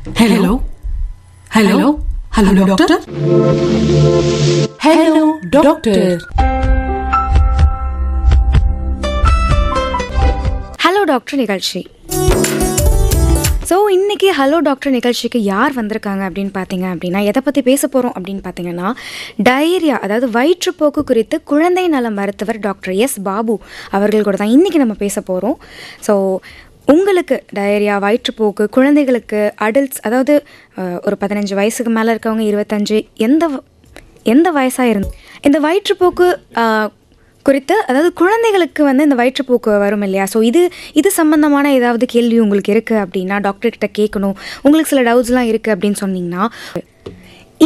Hello hello hello doctor. Hello doctor. Hello doctor நிகழ்ச்சி. So இன்றைக்கி hello doctor நிகழ்ச்சிக்கு யார் வந்திருக்காங்க அப்படின்னு பார்த்தீங்க அப்படின்னா, எதை பற்றி பேச போகிறோம் அப்படின்னு பார்த்தீங்கன்னா, டயரியா அதாவது வயிற்றுப்போக்கு குறித்து குழந்தை நல மருத்துவர் டாக்டர் எஸ் பாபு அவர்கள் கூட தான் இன்றைக்கி நம்ம பேச போகிறோம். ஸோ உங்களுக்கு டயரியா, வயிற்றுப்போக்கு, குழந்தைகளுக்கு, அடல்ட்ஸ் அதாவது ஒரு 15 வயசுக்கு மேலே இருக்கவங்க, 25 எந்த வயசாக இந்த வயிற்றுப்போக்கு குறித்து, அதாவது குழந்தைகளுக்கு இந்த வயிற்றுப்போக்கு வரும் இல்லையா, ஸோ இது சம்மந்தமான ஏதாவது கேள்வி உங்களுக்கு இருக்குது அப்படின்னா டாக்டர்கிட்ட கேட்கணும், உங்களுக்கு சில டவுட்ஸ்லாம் இருக்குது அப்படின்னு சொன்னிங்கன்னா,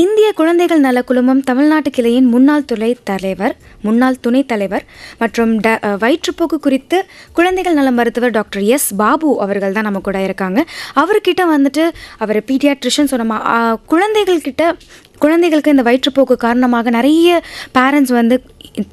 இந்திய குழந்தைகள் நல குழுமம் தமிழ்நாட்டு கிளையின் முன்னாள் துணைத் தலைவர் மற்றும் வயிற்றுப்போக்கு குறித்து குழந்தைகள் நல மருத்துவர் டாக்டர் எஸ் பாபு அவர்கள் தான் நம்ம கூட இருக்காங்க. அவர்கிட்ட வந்துட்டு அவர் பீடியாட்ரிஷியன். ஸோ நம்ம குழந்தைகளுக்கு இந்த வயிற்றுப்போக்கு காரணமாக நிறைய பேரண்ட்ஸ்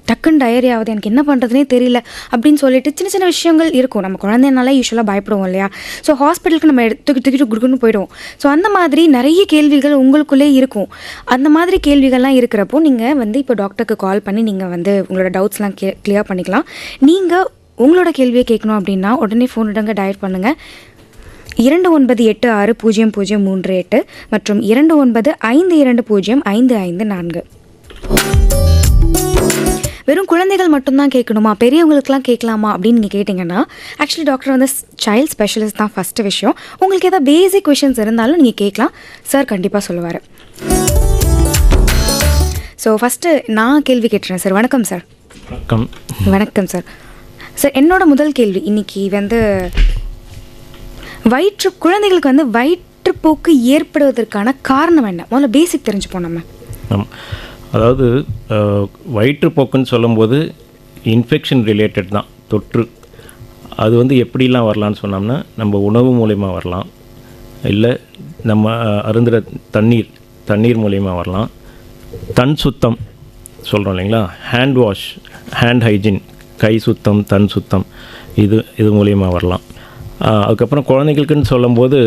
டக்குன்னு டயரி ஆகுது, எனக்கு என்ன பண்ணுறதுனே தெரியல அப்படின்னு சொல்லிட்டு சின்ன சின்ன விஷயங்கள் இருக்கும். நம்ம குழந்தைனால யூஸ்வலாக பயப்படுவோம் இல்லையா, ஸோ ஹாஸ்பிட்டலுக்கு நம்ம தூக்கிட்டு குடுக்குன்னு போயிடுவோம். ஸோ அந்த மாதிரி நிறைய கேள்விகள் உங்களுக்குள்ளே இருக்கும். அந்த மாதிரி கேள்விகள்லாம் இருக்கிறப்போ நீங்கள் இப்போ டாக்டருக்கு கால் பண்ணி நீங்கள் உங்களோட டவுட்ஸ்லாம் கிளியர் பண்ணிக்கலாம். நீங்கள் உங்களோட கேள்வியை கேட்கணும் அப்படின்னா உடனே ஃபோன் எடுங்க, டயல் பண்ணுங்கள் 29860038 மற்றும் 2952055554. வெறும் குழந்தைகள் மட்டும்தான் கேட்கணுமா, பெரியவங்களுக்குலாம் கேட்கலாமா அப்படின்னு நீங்கள் கேட்டிங்கன்னா, ஆக்சுவலி டாக்டர் சைல்ட் ஸ்பெஷலிஸ்ட் தான் ஃபஸ்ட்டு விஷயம். உங்களுக்கு ஏதாவது பேசிக் கொஷின்ஸ் இருந்தாலும் நீங்கள் கேட்கலாம், சார் கண்டிப்பாக சொல்லுவார். ஸோ ஃபஸ்ட்டு நான் கேள்வி கேட்டுறேன் சார். வணக்கம் சார். வணக்கம் சார். சார் என்னோட முதல் கேள்வி இன்றைக்கி குழந்தைகளுக்கு வயிற்றுப்போக்கு ஏற்படுவதற்கான காரணம் என்ன, முதல்ல பேசிக் தெரிஞ்சுப்போம் நம்ம. அதாவது வயிற்றுப்போக்குன்னு சொல்லும்போது இன்ஃபெக்ஷன் ரிலேட்டட் தான், தொற்று. அது எப்படிலாம் வரலான்னு சொன்னோம்னா, நம்ம உணவு மூலயமா வரலாம், இல்லை நம்ம அருந்துகிற தண்ணீர் மூலயமா வரலாம், தன் சுத்தம் சொல்கிறோம் இல்லைங்களா, ஹேண்ட் வாஷ், ஹேண்ட் ஹைஜீன், கை சுத்தம், தன் சுத்தம், இது மூலயமா வரலாம். அதுக்கப்புறம் குழந்தைகளுக்குன்னு சொல்லும்போது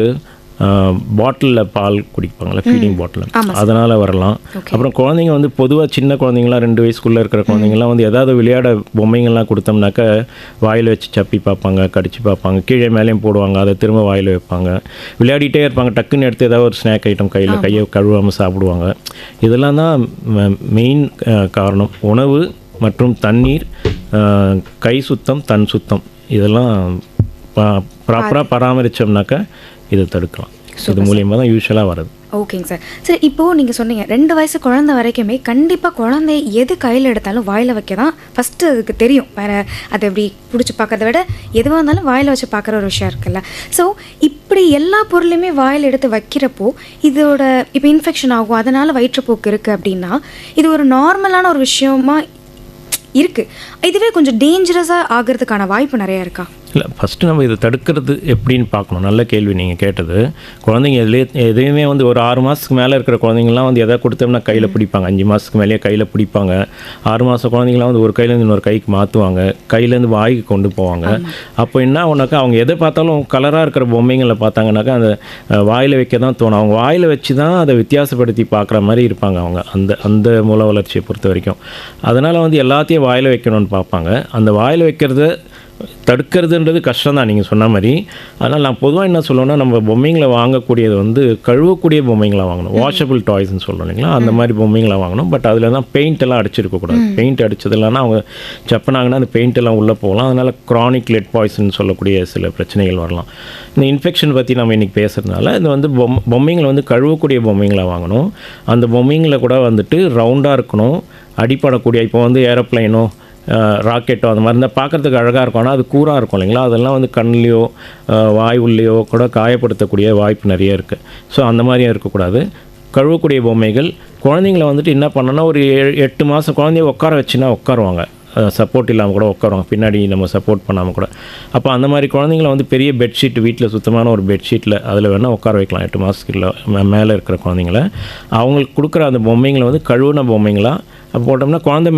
பாட்டிலில் பால் குடிப்பாங்களே, ஃபீடிங் பாட்டில், அதனால் வரலாம். அப்புறம் குழந்தைங்க பொதுவாக சின்ன குழந்தைங்களாம் 2 வயசுக்குள்ளே இருக்கிற குழந்தைங்களாம் ஏதாவது விளையாட பொம்மைங்கள்லாம் கொடுத்தோம்னாக்கா வாயில் வச்சு சப்பி பார்ப்பாங்க, கடிச்சு பார்ப்பாங்க, கீழே மேலேயும் போடுவாங்க, அதை திரும்ப வாயில் வைப்பாங்க, விளையாடிட்டே இருப்பாங்க. டக்குன்னு எடுத்து ஏதாவது ஒரு ஸ்நாக் ஐட்டம் கையை கழுவாமல் சாப்பிடுவாங்க. இதெல்லாம் தான் மெயின் காரணம். உணவு மற்றும் தண்ணீர், கை சுத்தம், தன் சுத்தம், இதெல்லாம் ப்ராப்பராக பராமரித்தோம்னாக்கா இதை தடுக்கலாம். இது மூலியமாக தான் யூஸ்வலாக வருது. ஓகேங்க சார். சரி, இப்போது நீங்கள் சொன்னீங்க 2 வயசு குழந்தை வரைக்குமே கண்டிப்பாக குழந்தை எது கையில் எடுத்தாலும் வாயில் வைக்க தான் ஃபஸ்ட்டு அதுக்கு தெரியும். வேறு அதை எப்படி பிடிச்சி பார்க்கறத விட எதுவாக இருந்தாலும் வாயில் வச்சு பார்க்குற ஒரு விஷயம் இருக்குல்ல. ஸோ இப்படி எல்லா பொருளையுமே வாயில் எடுத்து வைக்கிறப்போ இதோட இப்போ இன்ஃபெக்ஷன் ஆகும், அதனால் வயிற்றுப்போக்கு இருக்குது அப்படின்னா இது ஒரு நார்மலான ஒரு விஷயமா இருக்குது. இதுவே கொஞ்சம் டேஞ்சரஸாக ஆகிறதுக்கான வாய்ப்பு நிறையா இருக்கா? இல்லை, ஃபஸ்ட்டு நம்ம இதை தடுக்கிறது எப்படின்னு பார்க்கணும். நல்ல கேள்வி நீங்கள் கேட்டது. குழந்தைங்க எதையுமே ஒரு 6 மாதத்துக்கு மேலே இருக்கிற குழந்தைங்களாம் எதை கொடுத்தோம்னா கையில் பிடிப்பாங்க, 5 மாதத்துக்கு மேலேயே கையில் பிடிப்பாங்க. 6 மாத குழந்தைங்களாம் ஒரு கையிலேருந்து இன்னொரு கைக்கு மாற்றுவாங்க, கையிலேருந்து வாய்க்கு கொண்டு போவாங்க. அப்போ என்ன ஒன்றாக்கா அவங்க எதை பார்த்தாலும் கலராக இருக்கிற பொம்மைங்களை பார்த்தாங்கனாக்கா அந்த வாயில் வைக்க தான் தோணும். அவங்க வாயில் வச்சு தான் அதை வித்தியாசப்படுத்தி பார்க்குற மாதிரி இருப்பாங்க அவங்க, அந்த மூல வளர்ச்சியை பொறுத்த வரைக்கும். அதனால் எல்லாத்தையும் வாயில் வைக்கணும்னு பார்ப்பாங்க. அந்த வாயில் வைக்கிறத தடுக்கிறதுன்றது கஷ்டம் தான் நீங்கள் சொன்ன மாதிரி. அதனால் நான் பொதுவாக என்ன சொல்லுவேன்னா, நம்ம பொம்மைங்களை வாங்கக்கூடியது கழுவக்கூடிய பொம்மைங்களாக வாங்கணும். வாஷபிள் டாய்ஸ்ன்னு சொல்கிறோம் இல்லைங்களா, அந்த மாதிரி பொம்மைங்களாக வாங்கணும். பட் அதில் தான் பெயிண்ட் எல்லாம் அடிச்சிருக்கக்கூடாது. பெயிண்ட் அடித்தது இல்லைன்னா அவங்க சப்பனாங்கன்னா அந்த பெயிண்ட் எல்லாம் உள்ளே போகலாம். அதனால் க்ரானிக் லெட் பாய்சன் சொல்லக்கூடிய சில பிரச்சனைகள் வரலாம். இந்த இன்ஃபெக்ஷன் பற்றி நம்ம இன்றைக்கி பேசுகிறதுனால இது பொம்மைங்களை கழுவக்கூடிய பொம்மைங்களாக வாங்கணும். அந்த பொம்மைங்களை கூட ரவுண்டாக இருக்கணும், அடிப்படக்கூடிய, இப்போ ஏரோப்ளைனோ ராக்கெட்டோ அந்த மாதிரி இருந்தால் பார்க்குறதுக்கு அழகாக இருக்கும். ஆனால் அது கூராக இருக்கும் இல்லைங்களா, அதெல்லாம் கண்லேயோ வாய் உள்ளேயோ கூட காயப்படுத்தக்கூடிய வாய்ப்பு நிறைய இருக்குது. ஸோ அந்த மாதிரியும் இருக்கக்கூடாது. கழுவக்கூடிய பொம்மைகள் குழந்தைங்கள என்ன பண்ணோன்னா, ஒரு 8 மாதம் குழந்தைய உட்கார வச்சுன்னா உட்காருவாங்க, சப்போர்ட் இல்லாமல் கூட உட்காருவாங்க, பின்னாடி நம்ம சப்போர்ட் பண்ணாமல் கூட. அப்போ அந்த மாதிரி குழந்தைங்கள பெரிய பெட்ஷீட், வீட்டில் சுத்தமான ஒரு பெட்ஷீட்டில் அதில் வேணால் உட்கார வைக்கலாம். 8 மாதத்துக்கு மேலே இருக்கிற குழந்தைங்கள அவங்களுக்கு கொடுக்குற அந்த பொம்மைங்களை கழுவுன பொம்மைங்களாக அப்போ போட்டோம்னா குழந்தை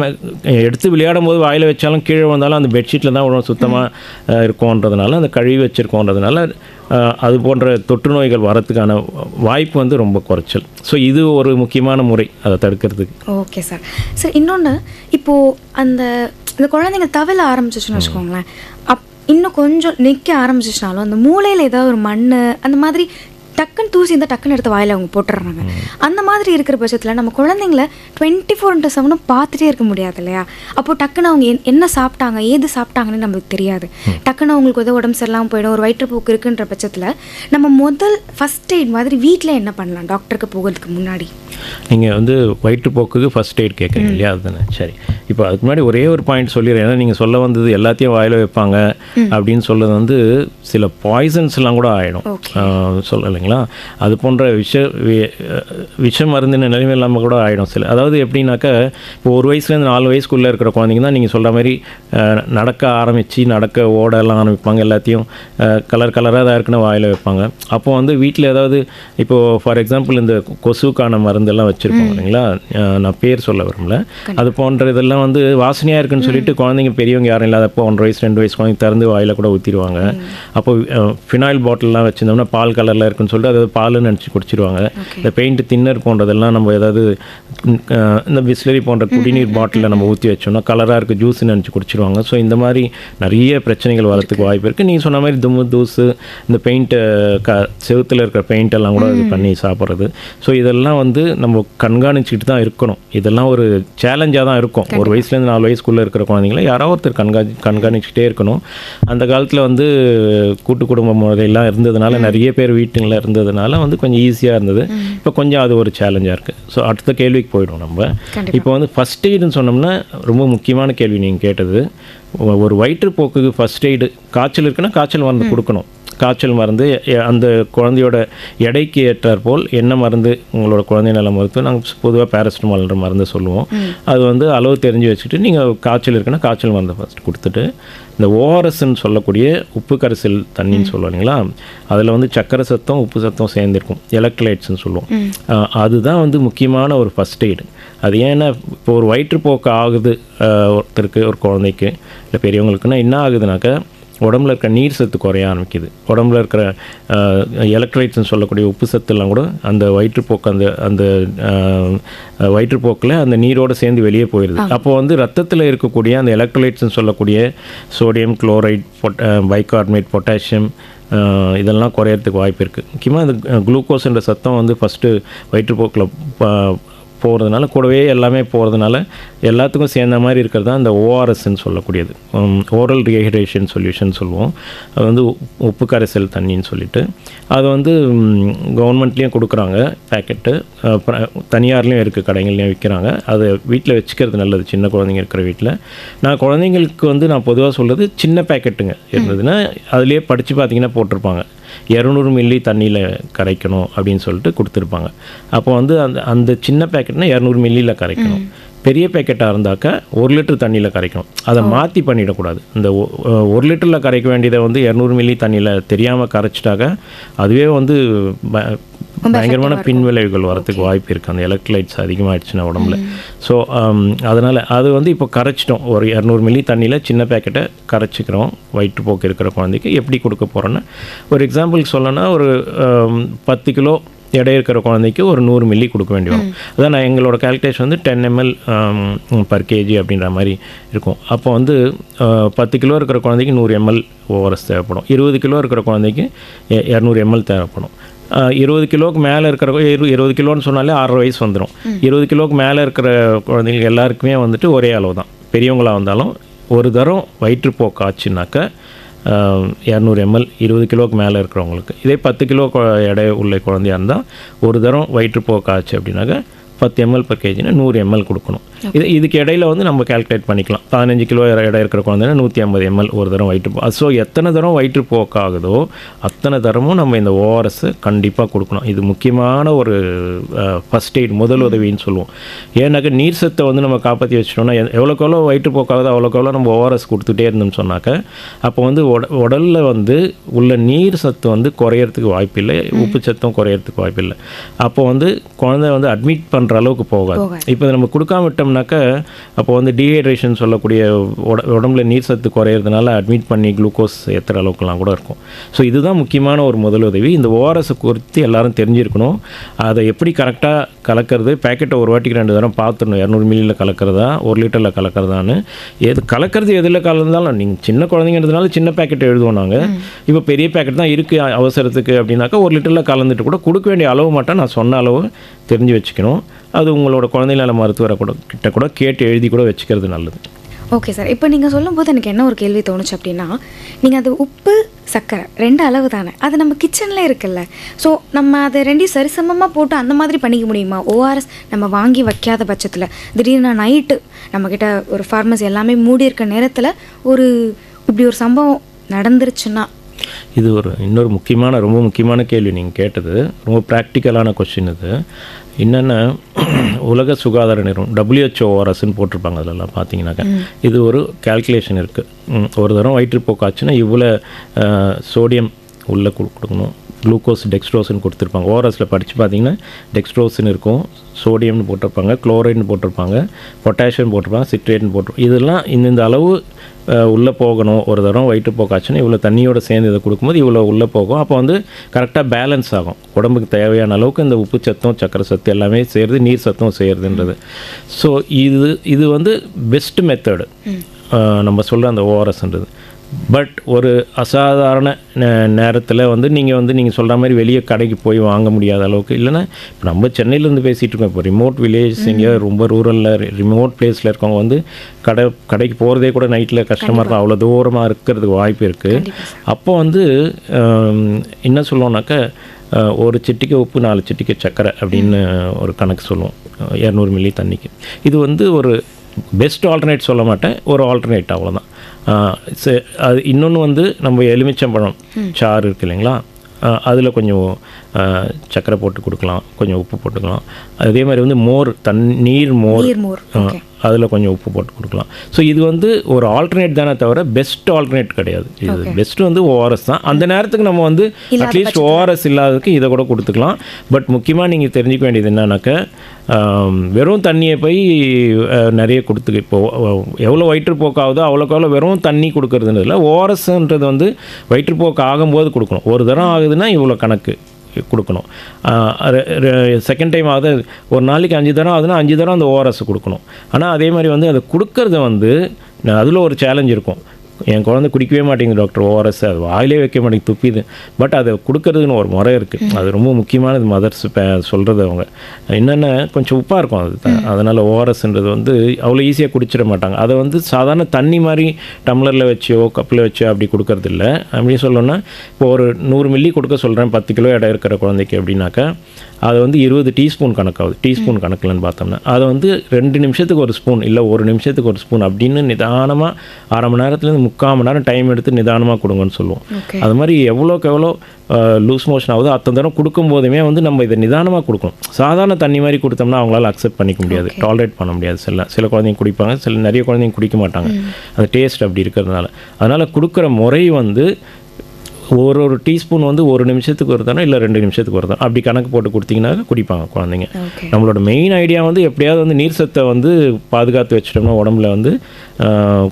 எடுத்து விளையாடும் போது வாயில் வச்சாலும் கீழே வந்தாலும் அந்த பெட்ஷீட்டில் தான் உடம்பு சுத்தமாக இருக்கும்ன்றதுனால அந்த கழுவி வச்சுருக்கோன்றதுனால அது போன்ற தொற்று நோய்கள் வரத்துக்கான வாய்ப்பு வந்து ரொம்ப குறைச்சல். ஸோ இது ஒரு முக்கியமான முறை அதை தடுக்கிறதுக்கு. Okay sir. சார் இன்னொன்று, இப்போது இந்த குழந்தைங்க தவில ஆரம்பிச்சிச்சுன்னு வச்சுக்கோங்களேன், இன்னும் கொஞ்சம் நிற்க ஆரம்பிச்சிச்சுனாலும் அந்த மூளையில் ஏதாவது ஒரு மண் அந்த மாதிரி டக்குன்னு தூசி இருந்தால் டக்குன்னு எடுத்து வாயில் அவங்க போட்டுடுறாங்க. அந்த மாதிரி இருக்கிற பட்சத்தில் நம்ம குழந்தைங்கள 24/7 பார்த்துட்டே இருக்க முடியாது இல்லையா? அப்போது டக்குன்னு அவங்க என்ன சாப்பிட்டாங்க ஏது சாப்பிட்டாங்கன்னு நம்மளுக்கு தெரியாது. டக்குன்னு அவங்களுக்கு வந்து உடம்பு சரியில்லாமல் போயிடும், ஒரு வயிற்றுப்போக்கு இருக்குன்ற பட்சத்தில் நம்ம ஃபஸ்ட் எய்ட் மாதிரி வீட்டில் என்ன பண்ணலாம் டாக்டருக்கு போகிறதுக்கு முன்னாடி? நீங்கள் வந்து வயிற்றுப்போக்குக்கு ஃபஸ்ட் எய்ட் கேட்குறீங்க இல்லையா? அதுதானே. சரி, இப்போ அதுக்கு முன்னாடி ஒரே ஒரு பாயிண்ட் சொல்லிடுறேன். ஏன்னா நீங்கள் சொல்ல வந்தது எல்லாத்தையும் வாயில் வைப்பாங்க அப்படின்னு சொல்கிறது வந்து சில பாய்சன்ஸ்லாம் கூட ஆகிடும் சொல்லலைங்களா? அது போன்ற விஷ மருந்தின நிலைமை இல்லாமல் கூட ஆகிடும் சில. அதாவது எப்படின்னாக்கா, இப்போ 1 வயசுலேருந்து 4 வயசுக்குள்ளே இருக்கிற குழந்தைங்க தான் நீங்கள் சொல்கிற மாதிரி நடக்க ஆரம்பித்து ஓடலாம் ஆரம்பிப்பாங்க. எல்லாத்தையும் கலராக தான் இருக்குன்னு வாயில் வைப்பாங்க. அப்போ வந்து வீட்டில் ஏதாவது இப்போது ஃபார் எக்ஸாம்பிள் இந்த கொசுக்கான மருந்தெல்லாம் வச்சுருப்பாங்க இல்லைங்களா? நான் பேர் சொல்ல விரும்பல. அது போன்ற இதெல்லாம் வந்து வாசனையாக இருக்குன்னு சொல்லிட்டு குழந்தைங்க பெரியவங்க யாரும் இல்லாதப்போ 1 வயசு 2 வயசு குழந்தைங்க திறந்து வாயில் கூட ஊற்றிடுவாங்க. அப்போ ஃபினாயில் பாட்டில்லாம் வச்சுருந்தோம்னா பால் கலரில் இருக்குன்னு சொல்லிட்டு அதை பாலுன்னு நினச்சி குடிச்சிடுவாங்க. இந்த பெயிண்ட் தின்னர் போன்றதெல்லாம் நம்ம ஏதாவது இந்த பிஸ்லரி போன்ற குடிநீர் பாட்டிலில் நம்ம ஊற்றி வச்சோம்னா கலராக இருக்குது ஜூஸ்ன்னு நினச்சி குடிச்சிடுவாங்க. ஸோ இந்த மாதிரி நிறைய பிரச்சனைகள் வரத்துக்கு வாய்ப்பு இருக்குது. நீங்கள் சொன்ன மாதிரி தூசு இந்த பெயிண்ட்டை செவுத்தில் இருக்கிற பெயிண்ட் எல்லாம் கூட இது பண்ணி சாப்பிட்றது. ஸோ இதெல்லாம் வந்து நம்ம கண்காணிச்சிட்டு தான் இருக்கணும். இதெல்லாம் ஒரு சேலஞ்சாக தான் இருக்கும். 1 வயசுலேருந்து 4 வயசுக்குள்ளே இருக்கிற குழந்தைங்கள யாராவது ஒருத்தர் கண்காணிச்சிட்டே இருக்கணும். அந்த காலத்தில் வந்து கூட்டு குடும்ப முறையெல்லாம் இருந்ததுனால நிறைய பேர் வீட்டுங்களில் இருந்ததுனால வந்து கொஞ்சம் ஈஸியாக இருந்தது. இப்போ கொஞ்சம் அது ஒரு சேலஞ்சாக இருக்குது. ஸோ அடுத்த கேள்விக்கு போயிடும் நம்ம. இப்போ வந்து ஃபஸ்ட் எய்டுன்னு சொன்னோம்னா ரொம்ப முக்கியமான கேள்வி நீங்கள் கேட்டது. ஒரு வயிற்றுப்போக்குக்கு ஃபஸ்ட் எய்டு காய்ச்சல் இருக்குன்னா காய்ச்சல் மருந்து கொடுக்கணும். காய்ச்சல் மருந்து அந்த குழந்தையோட எடைக்கு ஏற்றார் போல் என்ன மருந்து உங்களோட குழந்தை நல மருத்துவம் நாங்கள் பொதுவாக பேரசிட்டமால்ன்ற மருந்து சொல்லுவோம். அது வந்து அளவு தெரிஞ்சு வச்சுட்டு நீங்கள் காய்ச்சல் இருக்குன்னா காய்ச்சல் மருந்து ஃபஸ்ட் கொடுத்துட்டு இந்த ஓஆர்எஸ்ன்னு சொல்லக்கூடிய உப்பு கரைசல் தண்ணின்னு சொல்லுவாங்களா, அதில் வந்து சக்கரை சத்தம் உப்பு சத்தம் சேர்ந்துருக்கும், எலக்ட்ரோலைட்ஸ்ன்னு சொல்லுவோம். அதுதான் வந்து முக்கியமான ஒரு ஃபஸ்ட் எய்டு. அது ஏன்னா இப்போ ஒரு வயிற்றுப்போக்கு ஆகுது ஒருத்தருக்கு ஒரு குழந்தைக்கு இல்லை பெரியவங்களுக்குன்னா என்ன ஆகுதுனாக்கா உடம்புல இருக்கிற நீர் சத்து குறைய ஆரம்பிக்குது. உடம்புல இருக்கிற எலக்ட்ரோலைட்ஸ்னு சொல்லக்கூடிய உப்பு சத்துலாம் கூட அந்த வயிற்றுப்போக்கு அந்த வயிற்றுப்போக்கில் அந்த நீரோடு சேர்ந்து வெளியே போயிடுது. அப்போது வந்து ரத்தத்தில் இருக்கக்கூடிய அந்த எலக்ட்ரோலைட்ஸ்னு சொல்லக்கூடிய சோடியம், குளோரைட், பைகார்பனேட், பொட்டாசியம் இதெல்லாம் குறையறதுக்கு வாய்ப்பு இருக்குது. முக்கியமாக இந்த குளுக்கோஸ்ன்ற சத்தம் வந்து ஃபஸ்ட்டு வயிற்றுப்போக்கில் போகிறதுனால கூடவே எல்லாமே போகிறதுனால எல்லாத்துக்கும் சேர்ந்த மாதிரி இருக்கிறது தான் இந்த ஓஆர்எஸ்ன்னு சொல்லக்கூடியது, ஓரல் ரீஹைட்ரேஷன் சொல்யூஷன் சொல்லுவோம். அது வந்து உப்பு கரைசல் தண்ணின்னு சொல்லிட்டு அது வந்து கவர்மெண்ட்லேயும் கொடுக்குறாங்க பேக்கெட்டு, தனியார்லேயும் இருக்குது, கடைகள்லேயும் விற்கிறாங்க. அதை வீட்டில் வச்சுக்கிறது நல்லது சின்ன குழந்தைங்க இருக்கிற வீட்டில். நான் குழந்தைங்களுக்கு வந்து நான் பொதுவாக சொல்கிறது சின்ன பேக்கெட்டுங்க இருந்ததுன்னா அதுலேயே படித்து பார்த்தீங்கன்னா போட்டிருப்பாங்க 200 மில்லி தண்ணியில் கரைக்கணும் அப்படின்னு சொல்லிட்டு கொடுத்துருப்பாங்க. அப்போ வந்து அந்த சின்ன பேக்கெட்னா 200 மில்லியில் கரைக்கணும். பெரிய பேக்கெட்டாக இருந்தாக்கா 1 லிட்டர் தண்ணியில் கரைக்கணும். அதை மாற்றி பண்ணிடக்கூடாது. இந்த 1 லிட்டரில் கரைக்க வேண்டியதை வந்து 200 மில்லி தண்ணியில் தெரியாமல் கரைச்சிட்டாக்க அதுவே வந்து பயங்கரமான பின்விளைவுகள் வரத்துக்கு வாய்ப்பு இருக்குது. அந்த எலக்ட்ரோலைட்ஸ் அதிகமாகிடுச்சுன்னா உடம்புல. ஸோ அதனால் அது வந்து இப்போ கரைச்சிட்டோம். ஒரு 200 மில்லி தண்ணியில் சின்ன பேக்கெட்டை கரைச்சிக்கிறோம். வயிற்றுப்போக்கு இருக்கிற குழந்தைக்கு எப்படி கொடுக்க போகிறோன்னா, ஒரு எக்ஸாம்பிள் சொல்லணும்னா ஒரு 10 கிலோ எடை இருக்கிற குழந்தைக்கு ஒரு 100 மில்லி கொடுக்க வேண்டி வரும். அதான் நான் எங்களோட கால்குலேஷன் வந்து 10 ml பர் கேஜி அப்படின்ற மாதிரி இருக்கும். அப்போ வந்து 10 கிலோ இருக்கிற குழந்தைக்கு 100 ml ஓஆர்எஸ் தேவைப்படும். 20 கிலோ இருக்கிற குழந்தைக்கு 200 ml தேவைப்படும். 20 கிலோவுக்கு மேலே இருக்கிற 20 கிலோன்னு சொன்னாலே 6 வயசு வந்துடும். 20 கிலோவுக்கு மேலே இருக்கிற குழந்தைங்க எல்லாருக்குமே வந்துட்டு ஒரே அளவு தான். பெரியவங்களாக வந்தாலும் ஒரு தரம் வயிற்றுப்போக்கு ஆச்சுனாக்கா 200 ml 20 கிலோவுக்கு மேலே இருக்கிறவங்களுக்கு. இதே 10 கிலோ எடை உள்ள குழந்தையாக இருந்தால் ஒரு தரம் வயிற்றுப்போக்கு ஆச்சு அப்படின்னாக்கா 10 ml per kgனா 100 ml கொடுக்கணும். இதுக்கு இடையில வந்து நம்ம கால்குலேட் பண்ணிக்கலாம். 15 கிலோ எடை இருக்கிற குழந்தைன்னா 150 ml ஒரு தரம் வயிற்றுப்போ. ஸோ எத்தனை தரம் வயிற்றுப்போக்கு ஆகுதோ அத்தனை தரமும் நம்ம இந்த ஓஆர்எஸ் கண்டிப்பாக கொடுக்கணும். இது முக்கியமான ஒரு ஃபஸ்ட் எய்ட், முதல் உதவின்னு சொல்லுவோம். ஏன்னாக்கா நீர் சத்தை வந்து நம்ம காப்பாற்றி வச்சிட்டோம்னா எவ்வளோக்கு எவ்வளோ வயிற்றுப்போக்காகுதோ அவ்வளோக்கு எவ்வளோ நம்ம ஓஆர்எஸ் கொடுத்துட்டே இருந்தோம்னு சொன்னாக்க அப்போ வந்து உடலில் வந்து உள்ள நீர் சத்து வந்து குறையறதுக்கு வாய்ப்பில்லை, உப்பு சத்தும் குறையறதுக்கு வாய்ப்பில்லை. அப்போ வந்து குழந்தை வந்து அட்மிட் பண்ணுற பண்ணுற அளவுக்கு போகாது. இப்போ நம்ம கொடுக்காம விட்டோம்னாக்க அப்போ வந்து டீஹைட்ரேஷன் சொல்லக்கூடிய உடம்புல நீர் சத்து குறையிறதுனால அட்மிட் பண்ணி குளுக்கோஸ் ஏற்றுற அளவுக்குலாம் கூட இருக்கும். ஸோ இதுதான் முக்கியமான ஒரு முதலுதவி. இந்த ஓஆர்எஸ் குறித்து எல்லாரும் தெரிஞ்சிருக்கணும். அதை எப்படி கரெக்டாக கலக்கிறது, பேக்கெட்டை ஒரு வாட்டிக்கு 2 தடவை பார்த்துடணும். 200 மில்லியில் கலக்கிறதா 1 லிட்டரில் கலக்கிறதான்னு. கலக்கிறது எதில் கலந்தாலும் நீங்கள் சின்ன குழந்தைங்கிறதுனால சின்ன பேக்கெட் எழுதுவோம் நாங்கள். இப்போ பெரிய பேக்கெட் தான் இருக்குது அவசரத்துக்கு அப்படின்னாக்கா 1 லிட்டரில் கலந்துட்டு கூட கொடுக்க வேண்டிய அளவு மட்டும் நான் சொன்ன அளவு தெரிஞ்சு வச்சுக்கணும். அது உங்களோட குழந்தை நல மருத்துவரை கிட்ட கூட கேட்டு எழுதி கூட வச்சுக்கிறது நல்லது. Okay sir. இப்போ நீங்கள் சொல்லும்போது எனக்கு என்ன ஒரு கேள்வி தோணுச்சு அப்படின்னா, நீங்கள் அது உப்பு சர்க்கரை 2 அளவு தானே, அது நம்ம கிச்சனில் இருக்குல்ல. ஸோ நம்ம அதை 2 சரிசமமாக போட்டு அந்த மாதிரி பண்ணிக்க முடியுமா? ஓஆர்எஸ் நம்ம வாங்கி வைக்காத பட்சத்தில் திடீர்னு நைட்டு நம்மக்கிட்ட ஒரு ஃபார்மசி எல்லாமே மூடி இருக்க நேரத்தில் இப்படி ஒரு சம்பவம் நடந்துருச்சுன்னா? இது இன்னொரு ரொம்ப முக்கியமான கேள்வி நீங்கள் கேட்டது. ரொம்ப ப்ராக்டிக்கலான கொஸ்டின் இது. என்னென்னா உலக சுகாதார நிறுவனம் WHO ஓஆர்எஸ்ன்னு போட்டிருப்பாங்க. அதிலலாம் பார்த்தீங்கன்னாக்கா இது ஒரு கால்குலேஷன் இருக்குது. ஒரு தரம் வயிற்றுப்போக்காச்சுன்னா இவ்வளோ சோடியம் உள்ளே கொடுக்கணும், குளுக்கோஸ் டெக்ஸ்ட்ரோஸ்ன்னு கொடுத்துருப்பாங்க. ஓஆர்எஸில் படித்து பார்த்தீங்கன்னா டெக்ஸ்ட்ரோஸ்ன்னு இருக்கும், சோடியம்னு போட்டிருப்பாங்க, குளோரைட்னு போட்டிருப்பாங்க, பொட்டாசியம் போட்டிருப்பாங்க, சிட்ரேட்னு போட்டிருப்பாங்க. இதெல்லாம் இந்த அளவு உள்ளே போகணும். ஒரு தரம் வயிற்றுப்போக்காச்சுன்னா இவ்வளோ தண்ணியோடு சேர்ந்து இதை கொடுக்கும்போது இவ்வளோ உள்ளே போகும். அப்போ வந்து கரெக்டாக பேலன்ஸ் ஆகும். உடம்புக்கு தேவையான அளவுக்கு இந்த உப்பு சத்தும் சக்கரை சத்து எல்லாமே சேருது, நீர் சத்தும் சேருதுன்றது. ஸோ இது வந்து பெஸ்ட் மெத்தடு நம்ம சொல்கிற அந்த ஓஆர்எஸ்ன்றது. பட் ஒரு அசாதாரண நேரத்தில் வந்து நீங்கள் சொல்கிற மாதிரி வெளியே கடைக்கு போய் வாங்க முடியாத அளவுக்கு, இல்லைன்னா இப்போ நம்ம சென்னையிலேருந்து பேசிகிட்டு இருக்கோம். இப்போ ரிமோட் வில்லேஜ் இங்கே ரொம்ப ரூரலில் ரிமோட் பிளேஸில் இருக்கவங்க வந்து கடைக்கு போகிறதே கூட நைட்டில் கஷ்டமாக இருக்கும். அவ்வளோ தூரமாக இருக்கிறதுக்கு வாய்ப்பு இருக்குது. அப்போ வந்து என்ன சொல்லுவோம்னாக்கா, ஒரு சிட்டிக்கை உப்பு 4 சிட்டிக்கை சக்கரை அப்படின்னு ஒரு கணக்கு சொல்லுவோம் 200 மில்லி தண்ணிக்கு. இது வந்து ஒரு பெஸ்ட் ஆல்டர்னேட் சொல்ல மாட்டேன், ஒரு ஆல்டர்னேட் அவ்வளோதான். அது இன்னொன்று வந்து நம்ம எலுமிச்சம்பழம் சாறு இருக்குது இல்லைங்களா, அதில் கொஞ்சம் சக்கரை போட்டு கொடுக்கலாம், கொஞ்சம் உப்பு போட்டுக்கலாம். அதே மாதிரி வந்து நீர் மோர் அதில் கொஞ்சம் உப்பு போட்டு கொடுக்கலாம். ஸோ இது வந்து ஒரு ஆல்டர்னேட் தானே தவிர பெஸ்ட் ஆல்டர்னேட் கிடையாது. இது பெஸ்ட்டு வந்து ஓஆர்எஸ் தான். அந்த நேரத்துக்கு நம்ம வந்து அட்லீஸ்ட் ஓஆர்எஸ் இல்லாததுக்கு இதை கூட கொடுத்துக்கலாம். பட் முக்கியமாக நீங்கள் தெரிஞ்சுக்க வேண்டியது என்னன்னாக்கா, வெறும் தண்ணியை போய் நிறைய கொடுத்துக்கு இப்போது எவ்வளோ வயிற்றுப்போக்காகுதோ அவ்வளோக்கு எவ்வளோ வெறும் தண்ணி கொடுக்கறதுன்னு இல்லை. ஓஆர்எஸ்ன்றது வந்து வயிற்றுப்போக்கு ஆகும்போது கொடுக்கணும். ஒரு தரம் ஆகுதுன்னா இவ்வளோ கணக்கு கொடுக்கணும். செகண்ட் டைம் ஆகுது, ஒரு நாளைக்கு 5 தரம் ஆகுதுன்னா 5 தரம் அந்த ஓஆர்எஸ் கொடுக்கணும். ஆனால் அதே மாதிரி வந்து அதை கொடுக்கறது வந்து அதில் ஒரு சேலஞ்ச் இருக்கும். என் குழந்தை குடிக்கவே மாட்டேங்குது டாக்டர் ஓஆர்எஸ், அது வாயிலே வைக்க மாட்டேங்குது, துப்பிது. பட் அதை கொடுக்கறதுன்னு ஒரு முறை இருக்குது. அது ரொம்ப முக்கியமானது. மதர்ஸ் சொல்கிறது அவங்க என்னென்ன கொஞ்சம் உப்பாக இருக்கும் அது. அதனால் ஓஆர்எஸ்ன்றது வந்து அவ்வளோ ஈஸியாக குடிச்சிட மாட்டாங்க. அதை வந்து சாதாரண தண்ணி மாதிரி டம்ளரில் வச்சோ கப்பில் வச்சோ அப்படி கொடுக்கறது இல்லை. அப்படி சொல்லணும்னா இப்போ ஒரு 100 மில்லி கொடுக்க சொல்கிறேன் 10 கிலோ எடை இருக்கிற குழந்தைக்கு அப்படின்னாக்கா, அது வந்து 20 டீஸ்பூன் கணக்காகுது. டீஸ்பூன் கணக்கில்னு பார்த்தோம்னா அதை வந்து 2 நிமிஷத்துக்கு ஒரு ஸ்பூன், இல்லை 1 நிமிஷத்துக்கு ஒரு ஸ்பூன் அப்படின்னு நிதானமாக 1/2 மணி நேரத்துலேருந்து 3/4 மணி நேரம் டைம் எடுத்து நிதானமாக கொடுங்கன்னு சொல்லுவோம். அது மாதிரி எவ்வளோக்கு எவ்வளோ லூஸ் மோஷன் ஆகுதோ அத்தனை தரம் கொடுக்கும் போதுமே வந்து நம்ம இதை நிதானமாக கொடுக்கணும். சாதாரண தண்ணி மாதிரி கொடுத்தோம்னா அவங்களால அக்செப்ட் பண்ணிக்க முடியாது, டாலரேட் பண்ண முடியாது. சில குழந்தைங்க குடிப்பாங்க, நிறைய குழந்தைங்க குடிக்க மாட்டாங்க. அது டேஸ்ட் அப்படி இருக்கிறதுனால. அதனால் கொடுக்குற முறை வந்து ஒரு டீஸ்பூன் வந்து 1 நிமிஷத்துக்கு ஒரு தரம், இல்லை 2 நிமிஷத்துக்கு ஒரு தரம் அப்படி கணக்கு போட்டு கொடுத்தீங்கன்னா குடிப்பாங்க குழந்தைங்க. நம்மளோட மெயின் ஐடியா வந்து எப்படியாவது வந்து நீர் சத்தை வந்து பாதுகாத்து வச்சிட்டோம்னா உடம்புல வந்து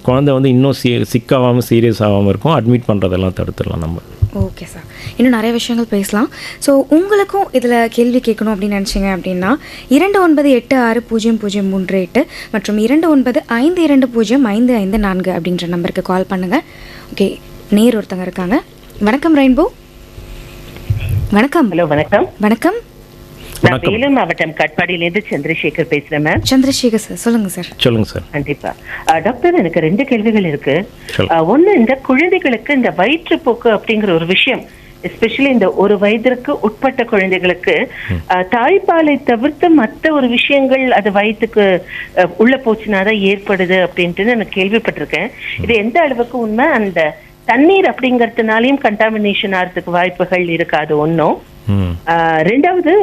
குழந்தை வந்து இன்னும் சிக்காகாமல் சீரியஸ் ஆகாமல் இருக்கும். அட்மிட் பண்ணுறதெல்லாம் தடுத்துடலாம் நம்ம. ஓகே சார், இன்னும் நிறைய விஷயங்கள் பேசலாம். ஸோ உங்களுக்கும் இதில் கேள்வி கேட்கணும் அப்படின்னு நினச்சிங்க அப்படின்னா 29860038 மற்றும் 2952055554 அப்படின்ற நம்பருக்கு கால் பண்ணுங்கள். ஓகே, நேர் ஒருத்தங்க இருக்காங்க. வணக்கம் ரெயின்போ. வணக்கம். ஹலோ, வணக்கம். வணக்கம். நான் வேலூர் மாவட்டம் கட்பாடியிலேருந்து சந்திரசேகர் பேசுறேன் மேம். சந்திரசேகர் சார், சொல்லுங்க சார். சொல்லுங்க சார். கண்டிப்பா டாக்டர், எனக்கு 2 கேள்விகள் இருக்கு. ஒண்ணு, இந்த குழந்தைகளுக்கு இந்த வயிற்றுப்போக்கு அப்படிங்கிற ஒரு விஷயம், எஸ்பெஷலி இந்த 1 வயதிற்கு உட்பட்ட குழந்தைகளுக்கு தாய்ப்பாலை தவிர்த்து மற்ற ஒரு விஷயங்கள் அது வயிற்றுக்கு உள்ள போச்சுனாதான் ஏற்படுது அப்படின்ட்டு நான் கேள்விப்பட்டிருக்கேன். இது எந்த அளவுக்கு உண்மை? அந்த தண்ணீர் அப்படிங்கறதுனாலையும் கண்டாமினேஷன் ஆகிறதுக்கு வாய்ப்புகள் இருக்காது ஒன்றும். ரெண்டாவது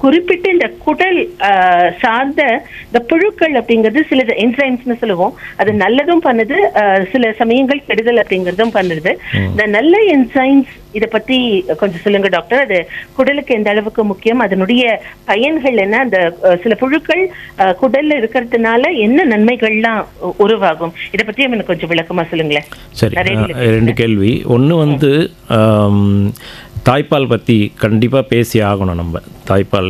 குறிப்பிட்ட இந்த குடல் சார்ந்த இந்த புழுக்கள் அப்படிங்கிறது சில என்சைம்ஸ்னு சொல்லுவோம், அது நல்லதும் பண்ணுது, சில சமயங்கள் கெடுதல் அப்படிங்கறதும் பண்ணுது. இந்த நல்ல என்சைம்ஸ் இத பத்தி கொஞ்சம் சொல்லுங்க டாக்டர். அது குடலுக்கு எந்த அளவுக்கு முக்கியம், அதனுடைய பயன்கள் என்ன, அந்த சில புழுக்கள் குடல்ல இருக்கிறதுனால என்ன நன்மைகள்லாம் உருவாகும், இதை பத்தி எனக்கு கொஞ்சம் விளக்கமா சொல்லுங்களேன். சரி, 2 கேள்வி. ஒன்று வந்து தாய்ப்பால் பற்றி கண்டிப்பாக பேசி ஆகணும். நம்ம தாய்ப்பால்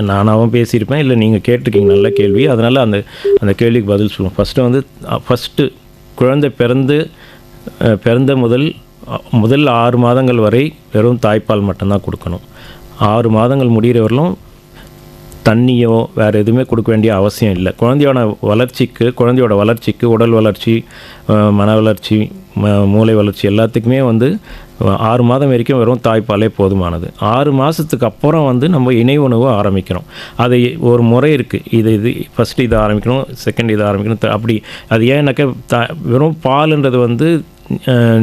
நானாகவும் பேசியிருப்பேன், இல்லை நீங்கள் கேட்டிருக்கீங்க, நல்ல கேள்வி. அதனால் அந்த கேள்விக்கு பதில் சொல்லுவோம். ஃபஸ்ட்டு குழந்தை பிறந்த முதல் 6 மாதங்கள் வரை வெறும் தாய்ப்பால் மட்டும்தான் கொடுக்கணும். 6 மாதங்கள் முடிகிறவர்களும் தண்ணியோ வேறு எதுவுமே கொடுக்க வேண்டிய அவசியம் இல்லை. குழந்தையோட வளர்ச்சிக்கு உடல் வளர்ச்சி, மன வளர்ச்சி, மூளை வளர்ச்சி எல்லாத்துக்குமே வந்து 6 மாதம் வரைக்கும் வெறும் தாய்ப்பாலே போதுமானது. 6 மாதத்துக்கு அப்புறம் வந்து நம்ம இணை உணவு ஆரம்பிக்கிறோம். அது ஒரு முறை இருக்குது. இது ஃபஸ்ட்டு இதை ஆரம்பிக்கணும், செகண்ட் இதை ஆரம்பிக்கணும். அப்படி அது ஏன்னாக்கா வெறும் பாலுன்றது வந்து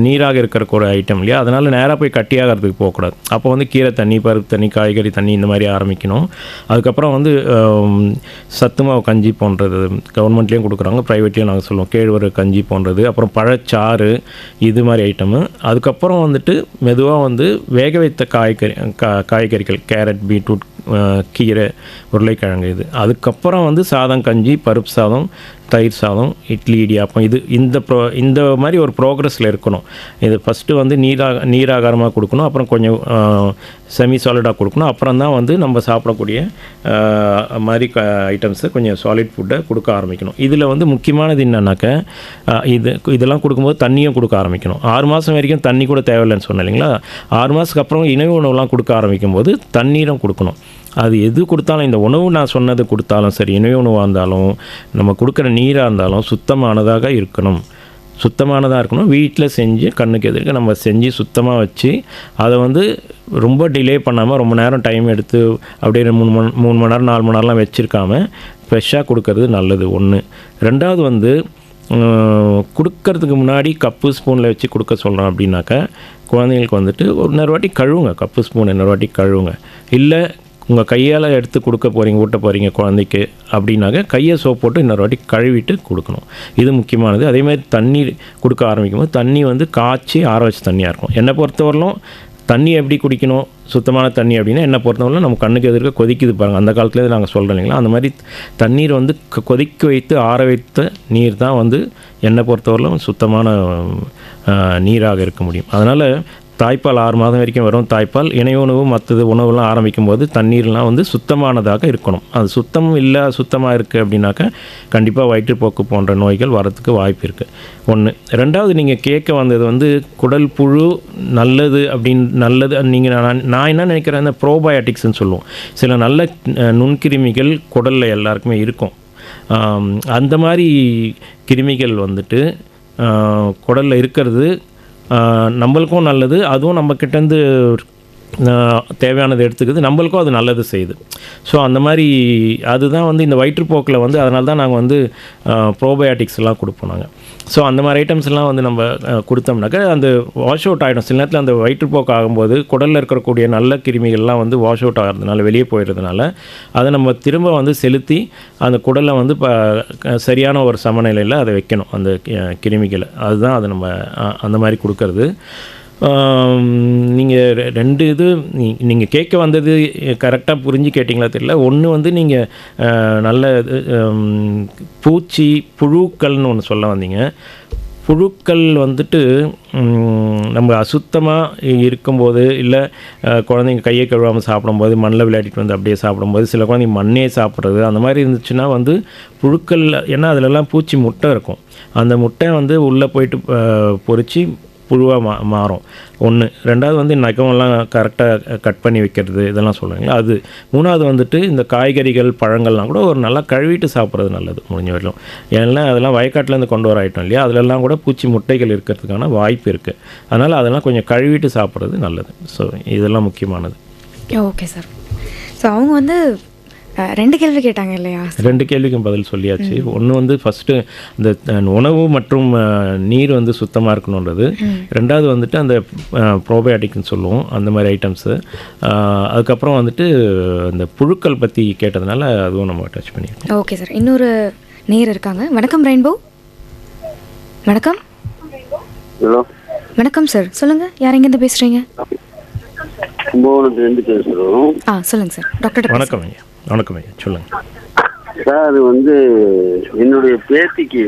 நீராக இருக்கிற ஒரு ஐட்டம் இல்லையா, அதனால் நேராக போய் கட்டியாகிறதுக்கு போகக்கூடாது. அப்போ வந்து கீரை தண்ணி, பருப்பு தண்ணி, காய்கறி தண்ணி இந்த மாதிரி ஆரம்பிக்கணும். அதுக்கப்புறம் வந்து சத்து மாவு கஞ்சி போன்றது கவர்மெண்ட்லேயும் கொடுக்குறாங்க, ப்ரைவேட்லேயும் நாங்கள் சொல்லுவோம் கேழ்வரகு கஞ்சி போன்றது, அப்புறம் பழச்சாறு இது மாதிரி ஐட்டமு. அதுக்கப்புறம் வந்துட்டு மெதுவாக வந்து வேக வைத்த காய்கறிகள் கேரட், பீட்ரூட், கீரை, உருளைக்கிழங்கு இது. அதுக்கப்புறம் வந்து சாதம், கஞ்சி, பருப்பு சாதம், தயிர் சாதம், இட்லி, இடியாப்பம் இது இந்த மாதிரி ஒரு ப்ரோக்ரஸில் இருக்கணும். இது ஃபஸ்ட்டு வந்து நீராகாரமாக கொடுக்கணும், அப்புறம் கொஞ்சம் செமி சாலிடாக கொடுக்கணும், அப்புறம் தான் வந்து நம்ம சாப்பிடக்கூடிய மாதிரி ஐட்டம்ஸை கொஞ்சம் சாலிட் ஃபுட்டை கொடுக்க ஆரம்பிக்கணும். இதில் வந்து முக்கியமானது என்னன்னாக்கா இதெல்லாம் கொடுக்கும்போது தண்ணியும் கொடுக்க ஆரம்பிக்கணும். 6 மாதம் வரைக்கும் தண்ணி கூட தேவையில்லைன்னு சொன்னேன் இல்லைங்களா. 6 மாதத்துக்கு அப்புறம் இணை உணவுலாம் கொடுக்க ஆரம்பிக்கும் போது தண்ணீரும் கொடுக்கணும். அது எது கொடுத்தாலும், இந்த உணவு நான் சொன்னது கொடுத்தாலும் சரி, இணை உணவாக இருந்தாலும் நம்ம கொடுக்குற நீராக இருந்தாலும் சுத்தமானதாக இருக்கணும். வீட்டில் செஞ்சு கண்ணுக்கு எதிர்க்க நம்ம செஞ்சு சுத்தமாக வச்சு அதை வந்து ரொம்ப டிலே பண்ணாமல் ரொம்ப நேரம் டைம் எடுத்து அப்படியே 3 மணி நேரம் 4 மணி நேரம்லாம் வச்சுருக்காமல் ஃப்ரெஷ்ஷாக கொடுக்கறது நல்லது. 1. 2வது வந்து கொடுக்கறதுக்கு முன்னாடி கப்பு ஸ்பூனில் வச்சு கொடுக்க சொல்கிறோம் அப்படின்னாக்கா குழந்தைங்களுக்கு வந்துட்டு இன்னொரு வாட்டி கழுவுங்க, கப்பு ஸ்பூன் இன்னொரு வாட்டி கழுவுங்க. இல்லை உங்கள் கையால் எடுத்து ஊட்ட போகிறீங்க குழந்தைக்கு அப்படின்னாக்க கையை சோப் போட்டு இன்னொரு வாட்டி கழுவிட்டு கொடுக்கணும். இது முக்கியமானது. அதேமாதிரி தண்ணி கொடுக்க ஆரம்பிக்கும் போது தண்ணி வந்து காய்ச்சி ஆற வச்ச தண்ணியாக இருக்கும். என்னை பொறுத்தவரையிலும் தண்ணி எப்படி குடிக்கணும், சுத்தமான தண்ணி அப்படின்னா என்னை பொறுத்தவரையிலும் நம்ம கண்ணுக்கு எதிர்க்க கொதிக்குது பாருங்கள், அந்த காலத்துலேயே நாங்கள் சொல்கிறோம் இல்லைங்களா, அந்த மாதிரி தண்ணீர் வந்து கொதிக்க வைத்து ஆற வைத்த நீர் தான் வந்து என்னை பொறுத்தவரையிலும் சுத்தமான நீராக இருக்க முடியும். அதனால் தாய்ப்பால் 6 மாதம் வரைக்கும் வரும் தாய்ப்பால். இணை உணவு மற்றது உணவுலாம் ஆரம்பிக்கும் போது தண்ணீர்லாம் வந்து சுத்தமானதாக இருக்கணும். அது சுத்தமாக இருக்குது அப்படின்னாக்கா கண்டிப்பாக வயிற்றுப்போக்கு போன்ற நோய்கள் வரத்துக்கு வாய்ப்பு இருக்குது. 1. 2வது நீங்கள் கேட்க வந்தது வந்து குடல் புழு நல்லது நீங்கள் நான் என்ன நினைக்கிறேன், இந்த ப்ரோபயோட்டிக்ஸ்ன்னு சொல்லுவோம். சில நல்ல நுண்கிருமிகள் குடலில் எல்லாருக்குமே இருக்கும். அந்த மாதிரி கிருமிகள் வந்துட்டு குடலில் இருக்கிறது நம்மளுக்கும் நல்லது, அதுவும் நம்மக்கிட்டேருந்து தேவையானது எடுத்துக்குது, நம்மளுக்கும் அது நல்லது செய்யுது. ஸோ அந்த மாதிரி அதுதான் வந்து இந்த வயிற்றுப்போக்கில் வந்து அதனால தான் நாங்கள் வந்து ப்ரோபயோட்டிக்ஸ்லாம் கொடுப்போம் நாங்கள். ஸோ அந்த மாதிரி ஐட்டம்ஸ்லாம் வந்து நம்ம கொடுத்தோம்னாக்கா அந்த வாஷ் அவுட் ஆகிடும். சில நேரத்தில் அந்த வயிற்றுப்போக்கு ஆகும்போது குடலில் இருக்கக்கூடிய நல்ல கிருமிகள்லாம் வந்து வாஷ் அவுட் ஆகிறதுனால, வெளியே போயிடுறதுனால அதை நம்ம திரும்ப வந்து செலுத்தி அந்த குடலை வந்து சரியான ஒரு சமநிலையில் அதை வைக்கணும், அந்த கிருமிகளை. அதுதான் அதை நம்ம அந்த மாதிரி கொடுக்கறது. நீங்கள் 2 இது நீங்கள் கேட்க வந்தது கரெக்டாக புரிஞ்சு கேட்டிங்களா தெரியல. 1 வந்து நீங்கள் நல்ல புழுக்கள்னு ஒன்று சொல்ல வந்தீங்க. புழுக்கள் வந்துட்டு நம்ம அசுத்தமாக இருக்கும்போது, இல்லை குழந்தைங்க கையை கழுவாமல் சாப்பிடும்போது, மண்ணில் விளையாடிட்டு வந்து அப்படியே சாப்பிடும்போது, சில குழந்தைங்க மண்ணே சாப்பிட்றது அந்த மாதிரி இருந்துச்சுன்னா வந்து புழுக்கள், ஏன்னா அதிலெல்லாம் பூச்சி முட்டை இருக்கும், அந்த முட்டை வந்து உள்ளே போயிட்டு பொறிச்சு புழுவாக மாறும். 1. 2வது வந்து நகமெல்லாம் கரெக்டாக கட் பண்ணி வைக்கிறது, இதெல்லாம் சொல்லுவாங்களா அது. 3வது வந்துட்டு இந்த காய்கறிகள், பழங்கள்லாம் கூட ஒரு நல்லா கழுவிட்டு சாப்பிட்றது நல்லது முடிஞ்ச வரையிலும். ஏன்னா அதெல்லாம் வயக்காட்டிலேருந்து கொண்டு வர ஐட்டம் இல்லையா, அதிலெல்லாம் கூட பூச்சி முட்டைகள் இருக்கிறதுக்கான வாய்ப்பு இருக்குது. அதனால் அதெல்லாம் கொஞ்சம் கழுவிட்டு சாப்பிட்றது நல்லது. ஸோ இதெல்லாம் முக்கியமானது. Okay sir. ஸோ அவங்க வந்து 2 கேள்வி கேட்டாங்க இல்லையா? 2 கேள்விக்கும் பதில் சொல்லியாச்சு. ஒன்று வந்து ஃபஸ்ட்டு இந்த உணவு மற்றும் நீர் வந்து சுத்தமாக இருக்கணுன்றது. 2வது வந்துட்டு அந்த ப்ரோபயோட்டிக்னு சொல்லுவோம், அந்த மாதிரி ஐட்டம்ஸு. அதுக்கப்புறம் வந்துட்டு இந்த புழுக்கள் பற்றி கேட்டதுனால அதுவும் நம்ம டச் பண்ணியிருக்கோம். Okay sir. இன்னொரு நேர் இருக்காங்க. வணக்கம் ரெயின்போ. வணக்கம். ஹலோ, வணக்கம் சார், சொல்லுங்கள், யார் எங்கேருந்து பேசுகிறீங்க? கும்பகோணத்துலேருந்து பேசுகிறோம். சொல்லுங்கள் சார், டாக்டர். வணக்கம் ஐயா. வணக்கம் ஐயா, சொல்லுங்கள் சார். அது வந்து என்னுடைய பேத்திக்கு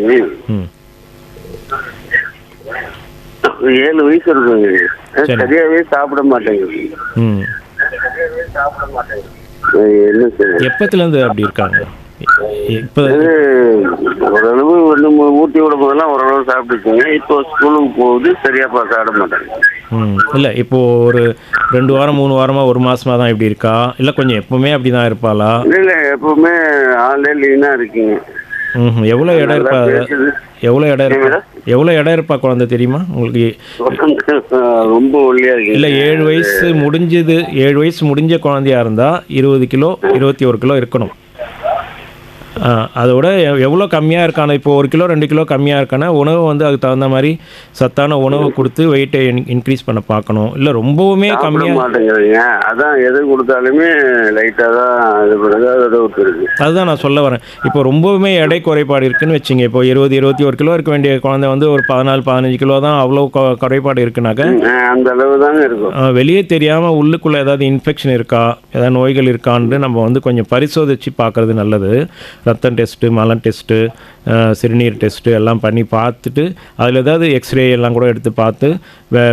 7 வயசு இருக்குங்க. சரியாவே சாப்பிட மாட்டேங்குது. என்ன சார்? எப்பத்துலேருந்து அப்படி இருக்காங்க? இப்போ ஓரளவு ஊட்டி விடும் போதெல்லாம் ஓரளவு சாப்பிட்டுச்சுங்க. இப்போ ஸ்கூலுக்கு போகுது, சரியா சாப்பிட மாட்டாங்க. இல்லை, இப்போது ஒரு 2 வாரம் 3 வாரமாக 1 மாதமாக தான் இப்படி இருக்கா, இல்லை கொஞ்சம் எப்பவுமே அப்படி தான் இருப்பாளா? இல்லை, எப்பவுமே ஆன்லைன் லீனாக இருக்குங்க. எவ்வளோ இடம் இருப்பா? எவ்வளோ இடம் இருப்பா குழந்தை தெரியுமா உங்களுக்கு? ரொம்ப ஒல்லியா இருக்கு. இல்லை, 7 வயசு முடிஞ்சது, 7 வயசு முடிஞ்ச குழந்தையா இருந்தால் 20 கிலோ 21 கிலோ இருக்கணும். அதோட எவ்வளோ கம்மியாக இருக்கான, இப்போ 1 கிலோ 2 கிலோ கம்மியாக இருக்கான உணவு வந்து அதுக்கு தகுந்த மாதிரி சத்தான உணவு கொடுத்து வெயிட்டை இன்க்ரீஸ் பண்ண பார்க்கணும். இல்லை ரொம்பவுமே கம்மியாக மாட்டேங்கிறீங்க, அதான் எது கொடுத்தாலுமே லைட்டாக தான் இது பண்ணுறது. அதுதான் நான் சொல்ல வரேன். இப்போ ரொம்பவுமே எடை குறைபாடு இருக்குன்னு வச்சுங்க. இப்போ 20-21 கிலோ இருக்க வேண்டிய குழந்தை வந்து ஒரு 14-15 கிலோ தான் அவ்வளோ குறைபாடு இருக்குனாக்க அந்த அளவு தாங்க இருக்கும். வெளியே தெரியாமல் உள்ளுக்குள்ளே ஏதாவது இன்ஃபெக்ஷன் இருக்கா, ஏதாவது நோய்கள் இருக்கான்னு நம்ம வந்து கொஞ்சம் பரிசோதித்து பார்க்குறது நல்லது. ரத்தம் டெஸ்ட்டு, மலம் டெஸ்ட்டு, சிறுநீர் டெஸ்ட்டு எல்லாம் பண்ணி பார்த்துட்டு அதில் ஏதாவது எக்ஸ்ரே எல்லாம் கூட எடுத்து பார்த்து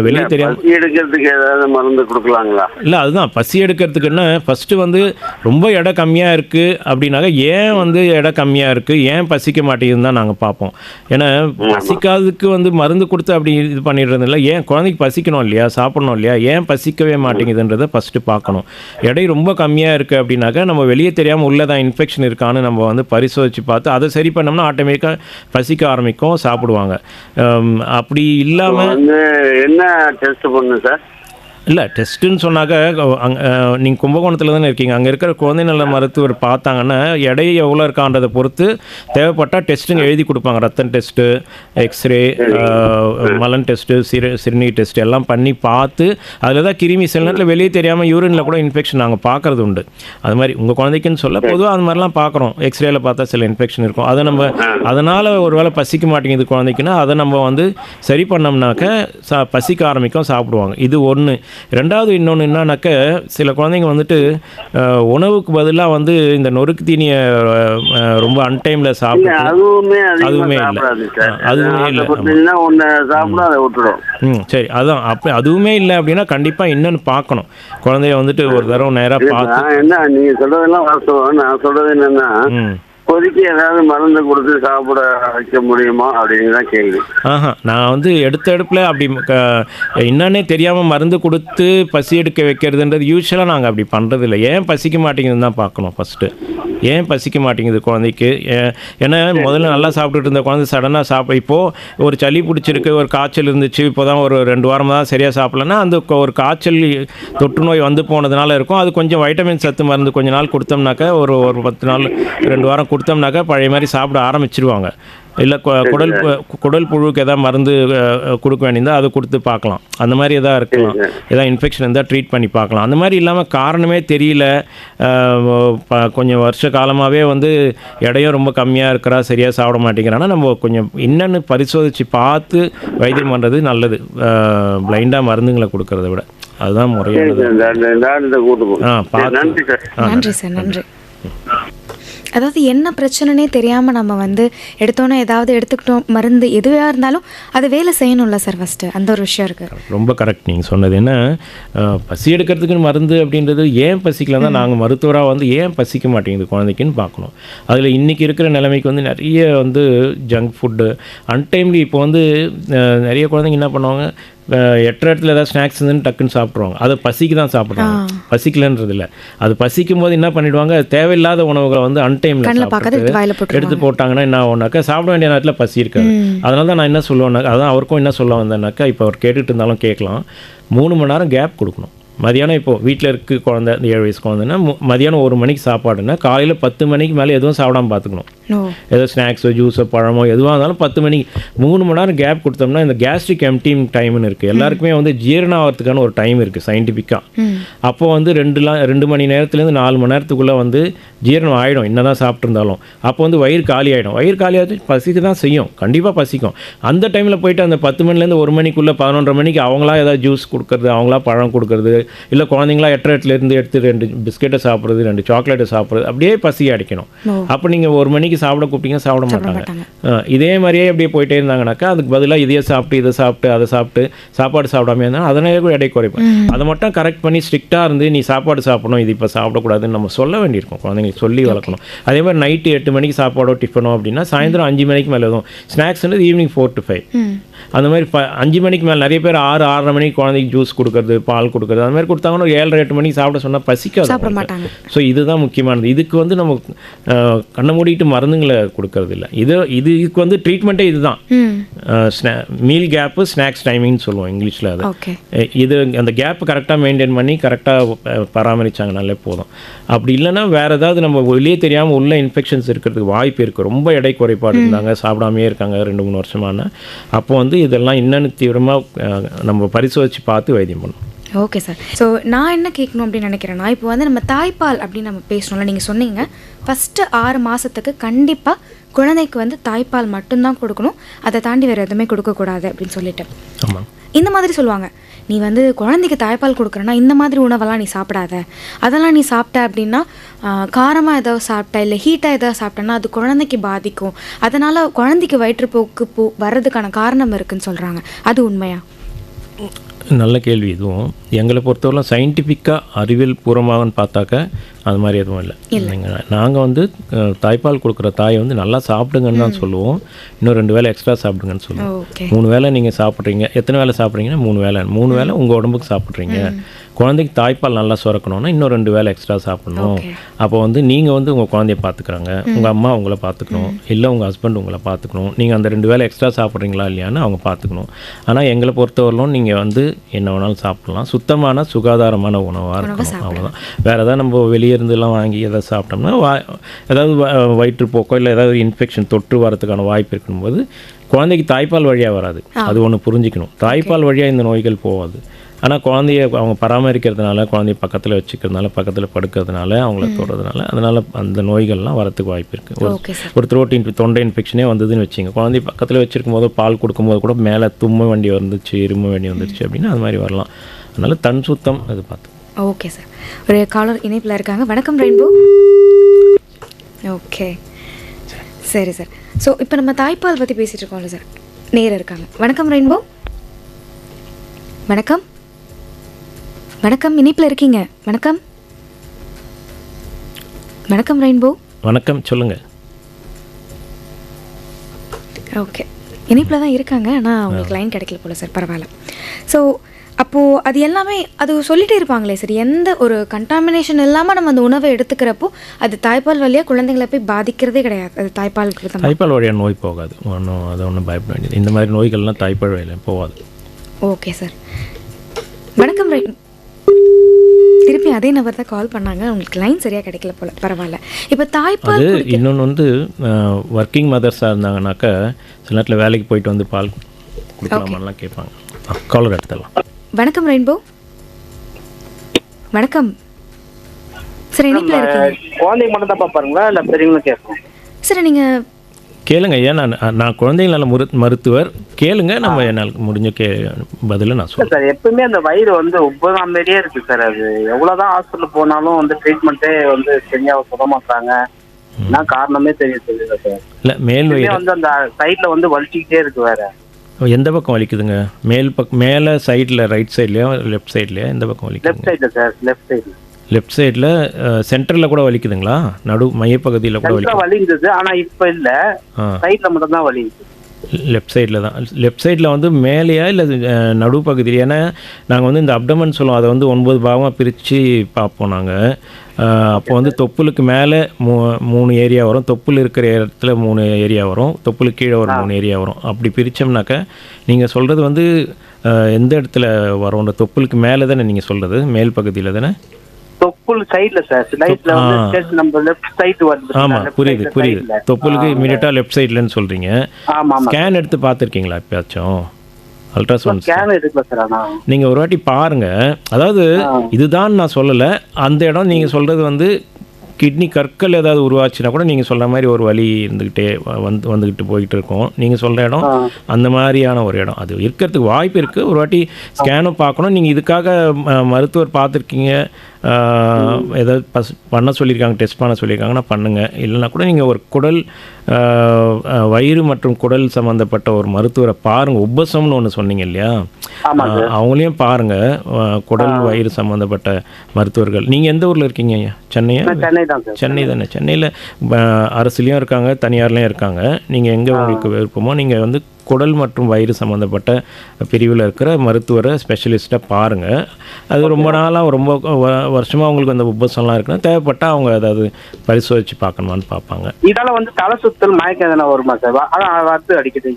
வெளியே தெரியாமல் பசி எடுக்கிறதுக்கு ஏதாவது மருந்து கொடுக்கலாங்களா? இல்லை, அதுதான் பசி எடுக்கிறதுக்குன்னா ஃபஸ்ட்டு வந்து ரொம்ப எடை கம்மியாக இருக்குது அப்படின்னாக்க ஏன் வந்து எடை கம்மியாக இருக்குது, ஏன் பசிக்க மாட்டேங்குதுன்னு தான் நாங்கள் பார்ப்போம். ஏன்னா பசிக்காததுக்கு வந்து மருந்து கொடுத்து அப்படி இது பண்ணிடுறது இல்லை, ஏன் குழந்தைக்கு பசிக்கணும் இல்லையா, சாப்பிடணும் இல்லையா, ஏன் பசிக்கவே மாட்டேங்குதுன்றதை ஃபஸ்ட்டு பார்க்கணும். எடை ரொம்ப கம்மியாக இருக்குது அப்படின்னாக்கா நம்ம வெளியே தெரியாமல் உள்ளே தான் இன்ஃபெக்ஷன் இருக்கான்னு நம்ம வந்து பரிசோதித்து பார்த்து அதை சரி பண்ணோம்னா ஆட்டோமேட்டிக்காக பசிக்க ஆரம்பிக்கும், சாப்பிடுவாங்க. அப்படி இல்லாமல் என்ன டெஸ்ட் பண்ணணும் சார்? இல்லை, டெஸ்ட்டுன்னு சொன்னாக்க நீங்கள் கும்பகோணத்தில் தானே இருக்கீங்க, அங்கே இருக்கிற குழந்தை நல மருத்துவர் பார்த்தாங்கன்னா எடை எவ்வளோ இருக்கான்றதை பொறுத்து தேவைப்பட்டால் டெஸ்ட்டுங்க எழுதி கொடுப்பாங்க. ரத்தம் டெஸ்ட்டு, எக்ஸ்ரே, மலன் டெஸ்ட்டு, சிறுநீர் டெஸ்ட்டு எல்லாம் பண்ணி பார்த்து அதில் தான் கிருமி சில நேரத்தில் வெளியே தெரியாமல் யூரினில் கூட இன்ஃபெக்ஷன் நாங்கள் பார்க்குறது உண்டு. அது மாதிரி உங்கள் குழந்தைக்குன்னு சொல்ல பொதுவாக அது மாதிரிலாம் பார்க்குறோம். எக்ஸ்ரேயில் பார்த்தா சில இன்ஃபெக்ஷன் இருக்கும், அதை நம்ம அதனால் ஒரு வேளை பசிக்க மாட்டேங்குது குழந்தைக்குன்னா அதை நம்ம வந்து சரி பண்ணோம்னாக்க பசிக்க ஆரம்பிக்கும், சாப்பிடுவாங்க. இது ஒன்று. 2வது இன்னொன்று என்னன்னாக்க சில குழந்தைங்க வந்துட்டு உணவுக்கு பதிலாக வந்து இந்த நொறுக்கு தீனியை ரொம்ப அன்டைமில் சாப்பிட்டு அதுவுமே இல்லை. சரி, அதான் அப்போ அதுவுமே இல்லை அப்படின்னா கண்டிப்பாக இன்னொன்று பார்க்கணும். குழந்தைய வந்துட்டு ஒரு தடவை நேராக பார்த்து என்ன நீங்கள் சொல்கிறதெல்லாம் வாஸ்தவம். நான் சொல்கிறது என்னென்னா இப்போதைக்கு ஏதாவது மருந்து கொடுத்து சாப்பிட வைக்க முடியுமா அப்படின்னு தான் கேள்வி. நான் வந்து எடுப்பில் அப்படி என்னன்னே தெரியாமல் மருந்து கொடுத்து பசி எடுக்க வைக்கிறதுன்றது யூஸ்வலாக நாங்கள் அப்படி பண்ணுறதில்ல. ஏன் பசிக்க மாட்டேங்குதுன்னு தான் பார்க்கணும் ஃபஸ்ட்டு. ஏன் பசிக்க மாட்டேங்குது குழந்தைக்கு? ஏன்னா முதல்ல நல்லா சாப்பிட்டுட்டு இருந்த குழந்தை சடனாக இப்போது ஒரு சளி பிடிச்சிருக்கு, ஒரு காய்ச்சல் இருந்துச்சு, இப்போ தான் ஒரு 2 வாரமாக தான் சரியாக சாப்பிட்லன்னா அந்த ஒரு காய்ச்சல் தொற்று நோய் வந்து போனதுனால இருக்கும். அது கொஞ்சம் வைட்டமின் சத்து மருந்து கொஞ்ச நாள் கொடுத்தோம்னாக்கா ஒரு 10 நாள் 2 வாரம் கொடுத்தோம்னாக்கா பழைய மாதிரி சாப்பிட ஆரம்பிச்சிருவாங்க. இல்லை குடல் புழுக்கு எதாவது மருந்து கொடுக்க வேண்டியிருந்தால் அதை கொடுத்து பார்க்கலாம். அந்த மாதிரி எதாவது இருக்கலாம், எதாவது இன்ஃபெக்ஷன் இருந்தால் ட்ரீட் பண்ணி பார்க்கலாம். அந்த மாதிரி இல்லாமல் காரணமே தெரியல, கொஞ்சம் வருஷ காலமாகவே வந்து எடையும் ரொம்ப கம்மியாக இருக்கிறா, சரியாக சாப்பிட மாட்டேங்கிறான்னா நம்ம கொஞ்சம் என்னென்னு பரிசோதித்து பார்த்து வைத்தியம் பண்ணுறது நல்லது, பிளைண்டாக மருந்துங்களை கொடுக்கறத விட. அதுதான் முறையானது. நன்றி சார், நன்றி. அதாவது என்ன பிரச்சனைனே தெரியாமல் நம்ம வந்து எடுத்தோன்னே ஏதாவது எடுத்துக்கிட்டோம், மருந்து எதுவாக இருந்தாலும் அது வேலை செய்யணும்ல சார், ஃபஸ்ட்டு அந்த ஒரு விஷயம் இருக்குது. ரொம்ப கரெக்ட் நீங்கள் சொன்னது. என்ன பசி எடுக்கிறதுக்கு மருந்து அப்படின்றது ஏன் பசிக்கலாம் தான் நாங்கள் மருத்துவராக வந்து ஏன் பசிக்க மாட்டேங்குது குழந்தைக்குன்னு பார்க்கணும். அதில் இன்றைக்கி இருக்கிற நிலைமைக்கு வந்து நிறைய வந்து ஜங்க் ஃபுட்டு அன்டைம்லி இப்போ வந்து நிறைய குழந்தைங்க என்ன பண்ணுவாங்க, 8 இடத்துல ஏதாவது ஸ்நாக்ஸ் இருந்துன்னு டக்குன்னு சாப்பிட்ருவாங்க. அதை பசிக்கு தான் சாப்பிட்றாங்க, பசிக்கலன்றது இல்லை. அது பசிக்கும் போது என்ன பண்ணிவிடுவாங்க, தேவையில்லாத உணவுகளை வந்து அன்டைமில் எடுத்து போட்டாங்கன்னா என்ன ஆகும்னாக்கா சாப்பிட வேண்டிய நேரத்தில் பசி இருக்காது. அதனால தான் நான் என்ன சொல்லுவேன்னாக்கா, அதான் அவருக்கும் என்ன சொல்ல வந்தேன்னாக்கா, இப்போ அவர் கேட்டுட்டு இருந்தாலும் கேட்கலாம், 3 மணி நேரம் கேப் கொடுக்கணும். மதியானம் இப்போது வீட்டில் இருக்க குழந்தை இந்த 7 வயசு குழந்தைன்னா மதியானம் 1 மணிக்கு சாப்பாடுன்னா காலையில் 10 மணிக்கு மேலே எதுவும் சாப்பிடாம பார்த்துக்கணும். ஏதோ ஸ்நாக்ஸோ ஜூஸோ பழமோ எதுவாக இருந்தாலும் 10 மணிக்கு 3 மணி நேரம் கேப் கொடுத்தோம்னா இந்த கேஸ்ட்ரிக் எம்ப்டிங் டைம்னு இருக்குது. எல்லாருக்குமே வந்து ஜீரணம் ஆகிறதுக்கான ஒரு டைம் இருக்குது சயின்டிஃபிக்காக. அப்போ வந்து 2 மணி நேரத்துலேருந்து 4 மணி நேரத்துக்குள்ளே வந்து ஜீரணம் ஆகிடும் என்ன தான் சாப்பிட்ருந்தாலும். அப்போ வந்து வயிறு காலி ஆகிடும். வயிறு காலி ஆகிட்டு பசிக்க தான் செய்யும், கண்டிப்பாக பசிக்கும். அந்த டைமில் போயிட்டு அந்த 10 மணிலேருந்து 1 மணிக்குள்ளே 11:30 மணிக்கு அவங்களா ஏதாவது ஜூஸ் கொடுக்குறது, அவங்களா பழம் கொடுக்குறது, இல்லை குழந்தைங்களா 8:30 எடுத்து 2 பிஸ்கெட்டை சாப்பிட்றது, 2 சாக்லேட்டை சாப்பிட்றது, அப்படியே பசி அடிக்கணும். அப்போ நீங்கள் 1 மணிக்கு சாப்பிட கூப்பிட்டீங்க சாப்பிட மாட்டாங்க. இதே மாதிரியே அப்படியே போயிட்டே இருந்தாங்கனாக்கா அதுக்கு பதிலாக இதையே சாப்பிட்டு இதை சாப்பிட்டு அதை சாப்பிட்டு சாப்பாடு சாப்பிடாம இருந்தாலும் அதனால கூட எடை குறைப்பேன். அதை மட்டும் கரெக்ட் பண்ணி ஸ்ட்ரிக்டாக இருந்து நீ சாப்பாடு சாப்பிடணும், இது இப்போ சாப்பிடக்கூடாதுன்னு நம்ம சொல்ல வேண்டியிருக்கும். குழந்தைங்களுக்கு சொல்லி வளர்க்கணும். அதே மாதிரி நைட்டு 8 மணிக்கு சாப்பாடோ டிஃபனோ அப்படின்னா சாயந்தரம் 5 மணிக்கு மேலே எதுவும் ஸ்நாக்ஸ்ன்றது ஈவினிங் 4 to 5 அந்த மாதிரி 5 மணிக்கு மேலே நிறைய பேர் 6-6:30 மணிக்கு குழந்தைக்கு ஜூஸ் கொடுக்குறது, பால் கொடுக்குறது, அந்த மாதிரி கொடுத்தாங்கன்னா 7-8 மணிக்கு சாப்பிட சொன்னால் பசிக்காது. ஸோ இதுதான் முக்கியமானது. இதுக்கு வந்து நம்ம கண்ணை மூடிட்டு மருந்துங்களை கொடுக்கறது இல்லை. இதுக்கு வந்து ட்ரீட்மெண்ட்டே இதுதான். மீல் கேப்பு ஸ்நாக்ஸ் டைமிங்னு சொல்லுவோம் இங்கிலீஷில். அது இது அந்த கேப்பு கரெக்டாக மெயின்டைன் பண்ணி கரெக்டாக பராமரித்தாங்கனாலே போதும். அப்படி இல்லைன்னா வேறு ஏதாவது நம்ம வெளியே தெரியாமல் உள்ள இன்ஃபெக்ஷன்ஸ் இருக்கிறதுக்கு வாய்ப்பு இருக்குது. ரொம்ப எடை குறைபாடு இருந்தாங்க, சாப்பிடாமே இருக்காங்க 2-3 வருஷமான, அப்போ வந்து இதெல்லாம் என்னென்னு தீவிரமாக நம்ம பரிசோதித்து பார்த்து வைத்தியம் பண்ணணும். Okay sir. ஸோ நான் என்ன கேட்கணும் அப்படின்னு நினைக்கிறேன்னா, இப்போ வந்து நம்ம தாய்ப்பால் அப்படின்னு நம்ம பேசணும்ல, நீங்கள் சொன்னீங்க ஃபஸ்ட்டு 6 மாதத்துக்கு கண்டிப்பாக குழந்தைக்கு வந்து தாய்ப்பால் மட்டும்தான் கொடுக்கணும், அதை தாண்டி வேறு எதுவுமே கொடுக்கக்கூடாது அப்படின்னு சொல்லிட்டு. ஆமாம். இந்த மாதிரி சொல்லுவாங்க, நீ வந்து குழந்தைக்கு தாய்ப்பால் கொடுக்குறேன்னா இந்த மாதிரி உணவெல்லாம் நீ சாப்பிடாத, அதெல்லாம் நீ சாப்பிட்ட அப்படின்னா காரமாக ஏதாவது சாப்பிட்டா இல்லை ஹீட்டாக ஏதாவது சாப்பிட்டேன்னா அது குழந்தைக்கு பாதிக்கும், அதனால் குழந்தைக்கு வயிற்றுப்போக்கு வர்றதுக்கான காரணம் இருக்குதுன்னு சொல்கிறாங்க. அது உண்மையா? நல்ல கேள்வி. இதுவும் எங்களை பொறுத்தவரைலாம் சயின்டிஃபிக்காக அறிவியல் பூர்வமாகன்னு பார்த்தாக்க அது மாதிரி எதுவும் இல்லை. நாங்கள் வந்து தாய்ப்பால் கொடுக்குற தாயை வந்து நல்லா சாப்பிடுங்கன்னு தான் சொல்லுவோம். இன்னும் 2 வேளை எக்ஸ்ட்ரா சாப்பிடுங்கன்னு சொல்லுவோம். 3 வேளை நீங்கள் சாப்பிட்றீங்க, எத்தனை வேளை சாப்பிட்றீங்கன்னா 3 வேளை உங்கள் உடம்புக்கு சாப்பிட்றீங்க. குழந்தைக்கு தாய்ப்பால் நல்லா சுரக்கணும்னா இன்னும் 2 வேளை எக்ஸ்ட்ரா சாப்பிடணும். அப்போ வந்து நீங்கள் வந்து உங்கள் குழந்தைய பார்த்துக்குறாங்க, உங்கள் அம்மா உங்களை பார்த்துக்கணும், இல்லை உங்கள் ஹஸ்பண்ட் உங்களை பார்த்துக்கணும். நீங்கள் அந்த 2 வேளை எக்ஸ்ட்ரா சாப்பிட்றீங்களா இல்லையான்னு அவங்க பார்த்துக்கணும். ஆனால் எங்களை பொறுத்தவரையிலும் நீங்கள் வந்து என்ன வேணாலும் சாப்பிட்லாம், சுத்தமான சுகாதாரமான உணவாக இருக்கணும், அவ்வளோதான். வேறு ஏதாவது நம்ம வெளியே இருந்துலாம் வாங்கி எதாவது சாப்பிட்டோம்னா ஏதாவது வயிற்றுப்போக்கோ இல்லை ஏதாவது இன்ஃபெக்ஷன் தொற்று வரதுக்கான வாய்ப்பு இருக்கும்போது குழந்தைக்கு தாய்ப்பால் வழியாக வராது. அது ஒன்று புரிஞ்சிக்கணும். தாய்ப்பால் வழியாக இந்த நோய்கள் போகாது. ஆனால் குழந்தைய அவங்க பராமரிக்கிறதுனால, குழந்தைய பக்கத்தில் வச்சுக்கிறதுனால, பக்கத்தில் படுக்கிறதுனால, அவங்கள தொடுறதுனால அதனால் அந்த நோய்கள்லாம் வரத்துக்கு வாய்ப்பு இருக்குது. ஒரு த்ரோட் தொண்டை இன்ஃபெக்ஷனே வந்ததுன்னு வச்சுங்க, குழந்தைய பக்கத்தில் வச்சுருக்கும் போது பால் கொடுக்கும்போது கூட மேலே தும்ம வேண்டி வந்துச்சு, இரும வேண்டி வந்துருச்சு அப்படின்னா அது மாதிரி வரலாம். அதனால் தன் சுத்தம் அது பார்த்து. Okay sir. ஒரு காலர் இணைப்பில் இருக்காங்க. வணக்கம் ரெயின்போ. ஓகே சரி சார். ஸோ இப்போ நம்ம தாய்ப்பால் பற்றி பேசிகிட்டு இருக்கோம்ல சார், நேரம் இருக்காங்க. வணக்கம் ரெயின்போ. வணக்கம் வணக்கம், இணைப்பில் இருக்கீங்க. வணக்கம் வணக்கம் ரெயின்போ. வணக்கம், சொல்லுங்கள். ஓகே, இணைப்பில் தான் இருக்காங்க, ஆனால் அவங்களுக்கு லைன் கிடைக்கல போல சார். பரவாயில்ல. ஸோ அப்போது அது எல்லாமே அது சொல்லிகிட்டே இருப்பாங்களே சார், எந்த ஒரு கண்டாமினேஷன் இல்லாமல் நம்ம அந்த உணவை எடுத்துக்கிறப்போ அது தாய்ப்பால் வழியாக குழந்தைங்களை போய் பாதிக்கிறதே கிடையாது. அது தாய்ப்பால் வழியாக நோய் போகாது. அதை ஒன்றும் பயப்பட வேண்டியது. இந்த மாதிரி நோய்கள்லாம் தாய்ப்பால் வழியில் போகாது. Okay sir. வணக்கம். திருப்பி அதே நபர் தான் கால் பண்ணாங்க, உங்களுக்கு லைன் சரியாக கிடைக்கல போல. பரவாயில்ல. இப்போ தாய்ப்பால் இன்னொன்று வந்து ஒர்க்கிங் மதர்ஸாக இருந்தாங்கனாக்கா சில நேரத்தில் வேலைக்கு போயிட்டு வந்து பால் கொடுக்கலாமான்லாம் கேட்பாங்க. காலர் எடுத்துடலாம். வணக்கம் ரெயின்போ. வணக்கம் சார், இணைப்பில் இருக்கீங்க. குழந்தைங்க மட்டும் தான் பார்ப்பாருங்களா இல்லை பெரியவங்களும் கேட்போம்? சார் நீங்கள் கேளுங்க. ஏன் நான் குழந்தைங்கள மருத்துவர், கேளுங்க. நம்ம என்னால் முடிஞ்ச பதில நான் சொல்றேன் சார். எப்பவுமே அந்த வயிறு வந்து உபகம் மாதிரியே இருக்கு சார். அது எவ்வளவுதான் ஹாஸ்பிட்டல் போனாலும் வந்து ட்ரீட்மெண்ட்டே வந்து சரியாக சொல்ல மாட்டாங்க. நான் காரணமே தெரியல சார். இல்லை, மேல் வயிறு வந்து அந்த சைட்ல வந்து வலிச்சுக்கிட்டே இருக்கு. வேற எந்த பக்கம் வலிக்குதுங்க? மேலே சைடில் ரைட் சைட்லையா லெஃப்ட் சைட்லையா? எந்த பக்கம் வலிக்குது? லெஃப்ட் சைடில் சார். லெஃப்ட் சைடில் சென்டரில் கூட வலிக்குதுங்களா? மையப்பகுதியில் கூட வலிக்குது. ஆனால் இப்போ இல்லை, சைடில் மட்டும் தான் வலிக்குது. லெஃப்ட் சைடில் தான். லெஃப்ட் சைடில் வந்து மேலேயா இல்லை நடுப்பகுதியில்? ஏன்னா நாங்கள் வந்து இந்த அப்டமன் சொல்லுவோம், அதை வந்து 9 பாகமாக பிரித்து பார்ப்போம் நாங்கள். அப்போ வந்து தொப்புளுக்கு மேலே 3 ஏரியா வரும், தொப்புள் இருக்கிற இடத்துல 3 ஏரியா வரும், தொப்புளுக்கு கீழே ஒரு 3 ஏரியா வரும். அப்படி பிரித்தோம்னாக்கா நீங்கள் சொல்கிறது வந்து எந்த இடத்துல வரும்? தொப்புளுக்கு மேலே தானே நீங்கள் சொல்கிறது? மேல் பகுதியில் தானே? தொப்புள் சைடுல சார், லைட்ல வந்து chest நம்ம லெஃப்ட் சைடு வருது. ஆமாம், புரியுது. தொப்புளுக்கு இமீடியட்டாக லெஃப்ட் சைட்லன்னு சொல்கிறீங்க. ஆமா. ஸ்கேன் எடுத்து பார்த்துருக்கீங்களா எப்பயாச்சும்? அல்ட்ராசவுண்ட் ஸ்கேன் எடுக்கல சார். ஆனா நீங்கள் ஒரு வாட்டி பாருங்கள். அதாவது இதுதான் நான் சொல்லலை, அந்த இடம் நீங்கள் சொல்கிறது வந்து கிட்னி கற்கள் ஏதாவது உருவாச்சுன்னா கூட நீங்கள் சொல்கிற மாதிரி ஒரு வலி இருந்துக்கிட்டே வந்துக்கிட்டு போயிட்டு இருக்கோம். நீங்கள் சொல்கிற இடம் அந்த மாதிரியான ஒரு இடம் அது இருக்கிறதுக்கு வாய்ப்பு இருக்குது. ஒரு வாட்டி ஸ்கேனும் பார்க்கணும். நீங்கள் இதுக்காக மருத்துவர் பார்த்துருக்கீங்க, ஏதாவது பண்ண சொல்லியிருக்காங்க, டெஸ்ட் பண்ண சொல்லியிருக்காங்கன்னா பண்ணுங்கள். இல்லைன்னா கூட நீங்கள் ஒரு குடல் வயிறு மற்றும் குடல் சம்மந்தப்பட்ட ஒரு மருத்துவரை பாருங்கள். உபசம்னு ஒன்று சொன்னீங்க இல்லையா, அவங்களையும் பாருங்கள். குடல் வயிறு சம்மந்தப்பட்ட மருத்துவர்கள். நீங்கள் எந்த ஊரில் இருக்கீங்க ஐயா? சென்னையா? சென்னை தானே. சென்னையில் அரசுலேயும் இருக்காங்க, தனியார்லேயும் இருக்காங்க. நீங்கள் எங்கே உங்களுக்கு விருப்பமோ நீங்கள் வந்து குடல் மற்றும் வயிறு சம்மந்தப்பட்ட பிரிவில் இருக்கிற மருத்துவரை ஸ்பெஷலிஸ்ட்டாக பாருங்கள். அது ரொம்ப நாளாக ரொம்ப வருஷமாக உங்களுக்கு அந்த உபசம்லாம் இருக்குன்னா தேவைப்பட்டால் அவங்க அதாவது பரிசோதித்து பார்க்கணுமான்னு பார்ப்பாங்க. இதால் வந்து தலை சுத்தல் மயக்கம் எதனா வருமா சார்? அதான் வந்து அடிக்கடி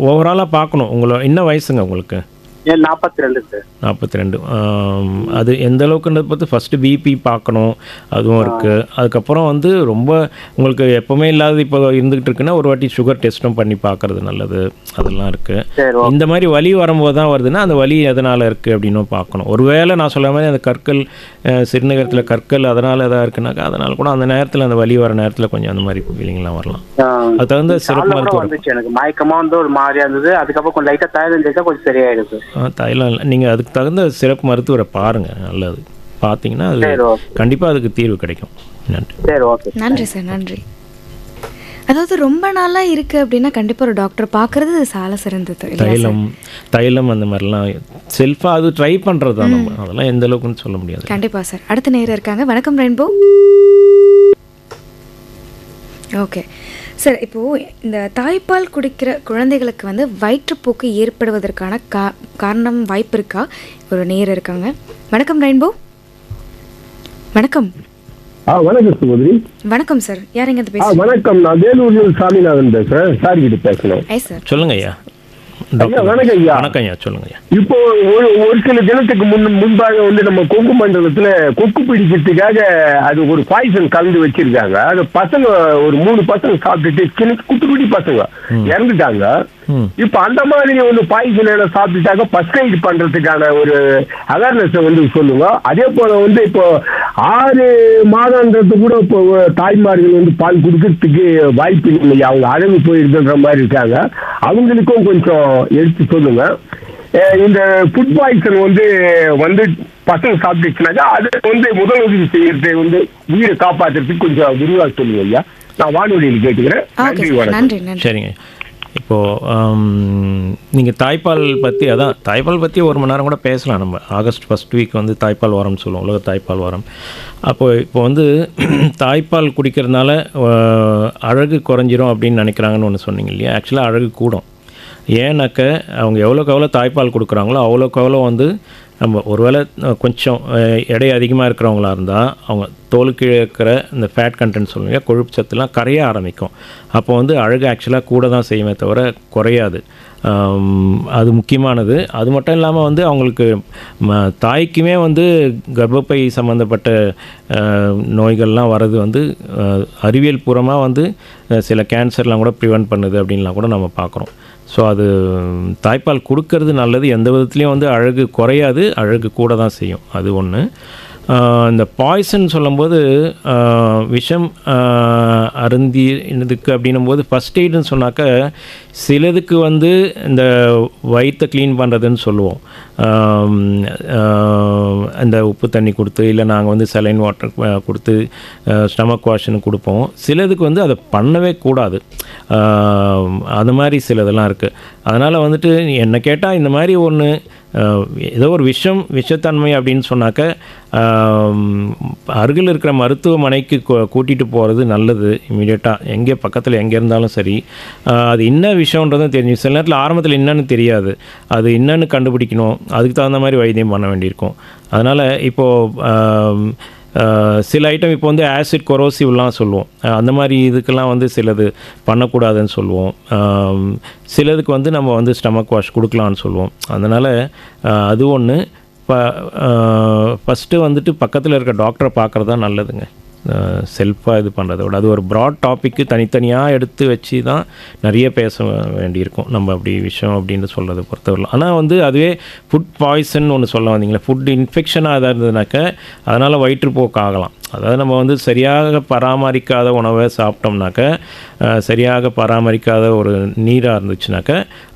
ஓவராலாக பார்க்கணும். என்ன வயசுங்க உங்களுக்கு? 42 சார். 42. அது எந்த அளவுக்குன்றத பார்த்து ஃபஸ்ட்டு பிபி பார்க்கணும், அதுவும் இருக்குது. அதுக்கப்புறம் வந்து ரொம்ப உங்களுக்கு எப்போவுமே இல்லாத இப்போ இருந்துகிட்டு இருக்குன்னா ஒரு வாட்டி சுகர் டெஸ்ட்டும் பண்ணி பார்க்குறது நல்லது. அதெல்லாம் இருக்குது. இந்த மாதிரி வலி வரும்போது தான் வருதுன்னா அந்த வலி எதனால் இருக்குது அப்படின்னும் பார்க்கணும். ஒருவேளை நான் சொல்ல மாதிரி அந்த கற்கள் சிறுநீரகத்தில் கற்கள் அதனால் எதாவது இருக்குனாக்கா அதனால் கூட அந்த நேரத்தில் அந்த வலி வர நேரத்தில் கொஞ்சம் அந்த மாதிரி ஃபீலிங்லாம் வரலாம். அது தகுந்த சிறப்பு மருத்துவம். எனக்கு மயக்கமாக வந்து ஒரு மாதிரியாக இருந்தது. அதுக்கப்புறம் கொஞ்சம் லைட்டாக தைலம் கொஞ்சம் சரியாயிடுது. தைலம் இல்லை, நீங்கள் அதுக்கு தகுந்த சிறப்பு மருத்துவரை பாருங்கள். நல்லது. பார்த்தீங்கன்னா அது கண்டிப்பாக அதுக்கு தீர்வு கிடைக்கும். நன்றி. நன்றி சார், நன்றி. அதாவது ரொம்ப நாளாக இருக்குது அப்படின்னா கண்டிப்பாக ஒரு டாக்டர் பார்க்குறது சால சிறந்தது. தைலம் அந்த மாதிரிலாம் செல்ஃபாக அது ட்ரை பண்ணுறது தான். நம்ம அதெல்லாம் எந்த அளவுக்குன்னு சொல்ல முடியாது. கண்டிப்பாக சார். அடுத்த நேரம் இருக்காங்க. வணக்கம் ரெயின்போ. ஓகே சார், இப்போது இந்த தாய்ப்பால் குடிக்கிற குழந்தைகளுக்கு வந்து வயிற்றுப்போக்கு ஏற்படுவதற்கான காரணம் வாய்ப்பு இருக்கா? ஒரு நேரம் இருக்காங்க. வணக்கம் ரெயின்போ. வணக்கம். வணக்கம் சகோதரி. வணக்கம் சார், யார் எங்க பேசுறீங்க? வணக்கம், நான் வேலூர்ல சாமிநாதன் பேசுறேன். சார் கிட்ட பேசணும். சார் சொல்லுங்க ஐயா. வணக்கம் ஐயா. வணக்கம் ஐயா, சொல்லுங்க ஐயா. இப்போ ஒரு சில தினத்துக்கு முன்பாக வந்து நம்ம கொங்கு மண்டலத்துல கொக்கு பிடிக்கிறதுக்காக அது ஒரு பாய்சன் கலந்து வச்சிருக்காங்க. அது பசங்க ஒரு 3 பசங்க சாப்பிட்டுட்டு குட்டி பசங்க இறந்துட்டாங்க. இப்ப அந்த மாதிரி ஒரு பாய்சன் சாப்பிட்டுட்டாங்க. ஃபர்ஸ்ட் எய்ட் பண்றதுக்கான ஒரு அவேர்னஸ் வந்து சொல்லுங்க. அதே போல வந்து இப்போ 6 மாதம்ன்றது கூட இப்போ தாய்மார்கள் வந்து பால் குடிக்கிறதுக்கு வாய்ப்பு இல்லை. அவங்க அழகு போயிருக்குன்ற மாதிரி இருக்காங்க. அவங்களுக்கும் கொஞ்சம் எடுத்து சொல்லுங்க. இந்த ஃபுட் பாய்சன் வந்து பசங்க சாப்பிட்டுச்சுனாக்கா அது வந்து முதல் உதவி செய்யறது வந்து உயிரை காப்பாற்றுறதுக்கு கொஞ்சம் விரிவாக சொல்லுங்க ஐயா. நான் வானொலியில் கேட்டுக்கிறேன். நன்றி, வணக்கம். சரிங்க. இப்போது நீங்கள் தாய்ப்பால் பற்றி தாய்ப்பால் பற்றி 1 மணி நேரம் கூட பேசலாம். நம்ம ஆகஸ்ட் 1 வீக் வந்து தாய்ப்பால் வாரம்னு சொல்லுவோம், உலக தாய்ப்பால் வாரம். இப்போ வந்து தாய்ப்பால் குடிக்கிறதுனால அழகு குறைஞ்சிரும் அப்படின்னு நினைக்கிறாங்கன்னு ஒன்று சொன்னீங்க இல்லையா? ஆக்சுவலாக அழகு கூடும். ஏன்னாக்க அவங்க எவ்வளோக்கு எவ்வளோ தாய்ப்பால் கொடுக்குறாங்களோ அவ்வளோக்கு எவ்வளோ வந்து நம்ம ஒருவேளை கொஞ்சம் எடை அதிகமாக இருக்கிறவங்களா இருந்தால் அவங்க தோலுக்கு இருக்கிற இந்த ஃபேட் கண்டென்ட் சொல்லுங்க, கொழுப்பு சத்துலாம் கரைய ஆரம்பிக்கும். அப்போ வந்து அழகு ஆக்சுவலாக கூட தான் செய்யுமே தவிர குறையாது. அது முக்கியமானது. அது மட்டும் இல்லாமல் வந்து அவங்களுக்கு தாய்க்குமே வந்து கர்ப்பப்பை சம்மந்தப்பட்ட நோய்கள்லாம் வர்றது வந்து அறிவியல் பூர்வமாக வந்து சில கேன்சர்லாம் கூட ப்ரிவெண்ட் பண்ணுது அப்படின்லாம் கூட நம்ம பார்க்குறோம். ஸோ அது தாய்ப்பால் கொடுக்கறது நல்லது. எந்த விதத்துலேயும் வந்து அழகு குறையாது, அழகு கூட தான் செய்யும். அது ஒன்று. இந்த பாய்சன் சொல்லும்போது விஷம் அருந்தி இதுக்கு அப்படின்னும்போது ஃபஸ்ட் எய்டுன்னு சொன்னாக்க சிலதுக்கு வந்து இந்த வயிற்றை க்ளீன் பண்ணுறதுன்னு சொல்லுவோம். இந்த உப்பு தண்ணி கொடுத்து இல்லை நாங்கள் வந்து சலைன் வாட்டர் கொடுத்து ஸ்டமக் வாஷ்னு கொடுப்போம். சிலதுக்கு வந்து அதை பண்ணவே கூடாது. அது மாதிரி சிலதெல்லாம் இருக்குது. அதனால் வந்துட்டு என்னை கேட்டால் இந்த மாதிரி ஒன்று ஏதோ ஒரு விஷத்தன்மை அப்படின்னு சொன்னாக்க அருகில் இருக்கிற மருத்துவமனைக்கு கூட்டிகிட்டு போகிறது நல்லது. இமீடியட்டாக எங்கே பக்கத்தில் எங்கே இருந்தாலும் சரி, அது என்ன விஷயன்றதும் தெரிஞ்சு சில நேரத்தில் ஆரம்பத்தில் என்னன்னு தெரியாது. அது என்னன்னு கண்டுபிடிக்கணும். அதுக்கு தகுந்த மாதிரி வைத்தியம் பண்ண வேண்டியிருக்கும். அதனால் இப்போது சில ஐட்டம் இப்போ வந்து ஆசிட் கொரோசிவ்லாம் சொல்லுவோம். அந்த மாதிரி இதுக்கெல்லாம் வந்து சிலது பண்ணக்கூடாதுன்னு சொல்லுவோம். சிலதுக்கு வந்து நம்ம வந்து ஸ்டமக் வாஷ் கொடுக்கலான்னு சொல்லுவோம். அதனால் அது ஒன்று. இப்போ ஃபஸ்ட்டு வந்துட்டு பக்கத்தில் இருக்க டாக்டரை பார்க்குறது தான் நல்லதுங்க. செல்ஃபாக இது பண்ணுறத விட அது ஒரு ப்ராட் டாப்பிக்கு தனித்தனியாக எடுத்து வச்சு தான் நிறைய பேச வேண்டியிருக்கும் நம்ம அப்படி விஷயம் அப்படின்னு சொல்கிறத பொறுத்தவரைக்கும். ஆனால் வந்து அதுவே ஃபுட் பாய்சன் ஒன்று சொல்ல வந்தீங்களே, ஃபுட் இன்ஃபெக்ஷனாக எதாவது இருந்ததுனாக்க அதனால் வயிற்றுப்போக்கு ஆகலாம். அதாவது நம்ம வந்து சரியாக பராமரிக்காத உணவை சாப்பிட்டோம்னாக்க, சரியாக பராமரிக்காத ஒரு நீராக இருந்துச்சுனாக்க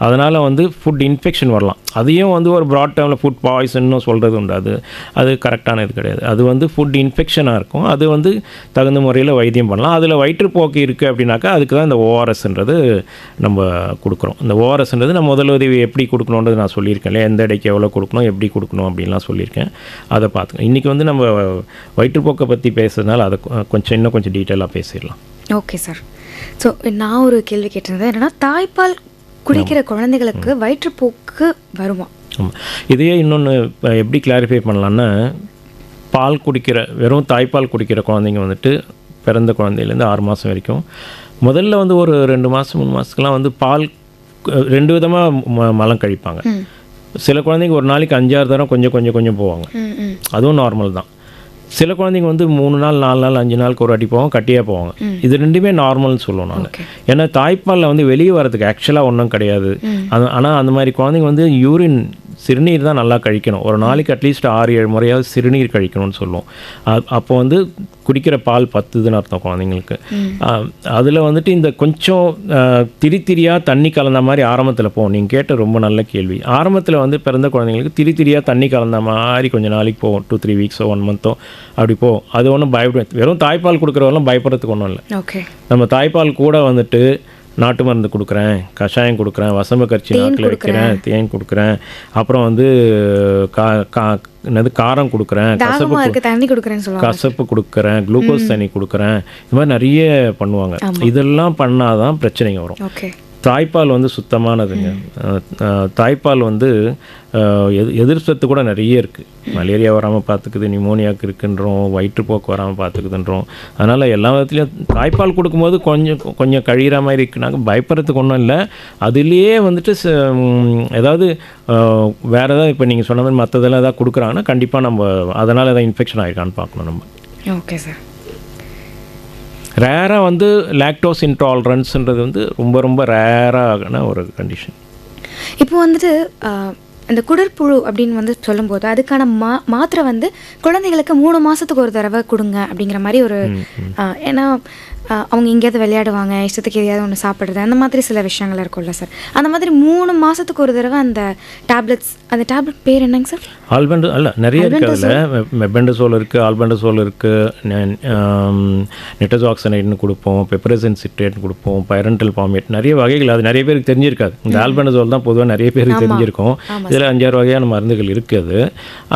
அதனால் வந்து ஃபுட் இன்ஃபெக்ஷன் வரலாம். அதையும் வந்து ஒரு ப்ராட் டேர்மில் ஃபுட் பாய்சன்னு சொல்கிறது உண்டு. அது கரெக்டான இது கிடையாது. அது வந்து ஃபுட் இன்ஃபெக்ஷனாக இருக்கும். அது வந்து தகுந்த முறையில் வைத்தியம் பண்ணலாம். அதில் வயிற்றுப்போக்கு இருக்குது அப்படின்னாக்கா அதுக்கு தான் இந்த ஓஆர்எஸ்ன்றது நம்ம கொடுக்குறோம். இந்த ஓஆர்எஸ்ன்றது நம்ம முதலுதவி எப்படி கொடுக்கணுன்றது நான் சொல்லியிருக்கேன் இல்லையா, எந்த இடைக்கு எவ்வளோ கொடுக்கணும், எப்படி கொடுக்கணும் அப்படின்லாம் சொல்லியிருக்கேன். அதை பார்த்துக்கணும். இன்றைக்கி வந்து நம்ம வயிற்றுப்போக்கை பற்றி பேசுறதுனால அதை இன்னும் கொஞ்சம் டீட்டெயிலாக பேசிடலாம். Okay sir. ஸோ நான் ஒரு கேள்வி கேட்டிருந்தேன். என்னென்னா, தாய்ப்பால் குடிக்கிற குழந்தைகளுக்கு வயிற்றுப்போக்கு வருமா? ஆமாம். இதையே இன்னொன்று எப்படி கிளாரிஃபை பண்ணலான்னா, பால் குடிக்கிற வெறும் தாய்ப்பால் குடிக்கிற குழந்தைங்க வந்துட்டு பிறந்த குழந்தையிலேருந்து 6 மாதம் வரைக்கும் முதல்ல வந்து ஒரு 2 மாதம் 3 மாதத்துக்குலாம் வந்து பால் 2 விதமாக மலம் கழிப்பாங்க. சில குழந்தைங்க ஒரு நாளைக்கு 5-6 தரம் கொஞ்சம் போவாங்க. அதுவும் நார்மல் தான். சில குழந்தைங்க வந்து 3 நாள் 4 நாள் 5 நாளுக்கு ஒரு வாட்டி போவாங்க, கட்டியாக போவாங்க. இது ரெண்டுமே நார்மல்னு சொல்லுவோம் நாங்கள். ஏன்னா தாய்ப்பாலில் வந்து வெளியே வரதுக்கு ஆக்சுவலாக ஒன்றும் கிடையாது. ஆனால் அந்த மாதிரி குழந்தைங்க வந்து யூரின் சிறுநீர் தான் நல்லா கழிக்கணும். ஒரு நாளைக்கு அட்லீஸ்ட் 6-7 முறையாவது சிறுநீர் கழிக்கணும்னு சொல்லுவோம். அப்போ வந்து குடிக்கிற பால் பத்துதுன்னு அர்த்தம் குழந்தைங்களுக்கு. அதில் வந்துட்டு இந்த கொஞ்சம் திரியாக தண்ணி கலந்த மாதிரி ஆரம்பத்தில் போகும். நீங்கள் கேட்ட ரொம்ப நல்ல கேள்வி. ஆரம்பத்தில் வந்து பிறந்த குழந்தைங்களுக்கு திரியாக தண்ணி கலந்த மாதிரி கொஞ்சம் நாளைக்கு போகும். 2-3 வீக்ஸோ 1 மந்த்தோ அப்படி போகும். அது ஒன்றும் பயப்பட, வெறும் தாய்ப்பால் கொடுக்குறவரெல்லாம் பயப்படுறதுக்கு ஒன்றும் இல்லை. ஓகே. நம்ம தாய்ப்பால் கூட வந்துட்டு நாட்டு மருந்து கொடுக்குறேன், கஷாயம் கொடுக்குறேன், வசம்பு கரிச்சி நாக்கில் வைக்கிறேன், தேன் கொடுக்குறேன், அப்புறம் வந்து காரம் கொடுக்குறேன், கசப்பு கொடுக்குறேன், குளுக்கோஸ் தண்ணி கொடுக்குறேன், இது மாதிரி நிறைய பண்ணுவாங்க. இதெல்லாம் பண்ணாதான் பிரச்சனைங்க வரும். தாய்ப்பால் வந்து சுத்தமானதுங்க. தாய்ப்பால் வந்து எதிர்ப்பு சத்து கூட நிறைய இருக்குது. மலேரியா வராமல் பார்த்துக்குது, நிமோனியாவுக்கு இருக்குன்றோம், வயிற்றுப்போக்கு வராமல் பார்த்துக்குதுன்றோம். அதனால் எல்லா விதத்துலையும் தாய்ப்பால் கொடுக்கும்போது கொஞ்சம் கழிகிற மாதிரி இருக்குனாங்க பயப்படுறதுக்கு ஒன்றும் இல்லை. அதுலேயே வந்துட்டு ஏதாவது வேறு ஏதாவது இப்போ நீங்கள் சொன்ன மாதிரி மற்றதெல்லாம் எதாவது கொடுக்குறாங்கன்னா கண்டிப்பாக நம்ம அதனால் எதாவது இன்ஃபெக்ஷன் ஆகிருக்கான்னு பார்க்கணும் நம்ம. Okay sir. ரேராக வந்து லாக்டோஸ் இன்டாலரன்ஸ்ன்றது வந்து ரொம்ப ரேரான ஒரு கண்டிஷன். இப்போ வந்துட்டு இந்த குடற்புழு அப்படின்னு வந்து சொல்லும்போது அதுக்கான மாத்திரை வந்து குழந்தைகளுக்கு 3 மாதத்துக்கு ஒரு தடவை கொடுங்க அப்படிங்கிற மாதிரி ஒரு ஏன்னா அவங்க எங்கேயாவது விளையாடுவாங்க, இஷ்டத்துக்கு எதையாவது ஒன்று சாப்பிட்றது, அந்த மாதிரி சில விஷயங்கள் இருக்கும்ல சார். அந்த மாதிரி 3 மாதத்துக்கு ஒரு தடவை அந்த டேப்லெட்ஸ், அந்த டேப்லெட் பேர் என்னங்க சார்? ஆல்பெண்டோ அல்ல, நிறைய இருக்குது. அதில் மெபெண்டசோல் இருக்குது, ஆல்பெண்டசோல் இருக்குது, நெட்டோசாக்சனைட்னு கொடுப்போம், பெப்பரசன் சிட்ரேட்னு கொடுப்போம், பைரண்டல் பாமேட், நிறைய வகைகள். அது நிறைய பேருக்கு தெரிஞ்சிருக்காது. இந்த ஆல்பெண்டசோல் தான் பொதுவாக நிறைய பேருக்கு தெரிஞ்சிருக்கும். இதில் 5-6 வகையான மருந்துகள் இருக்குது.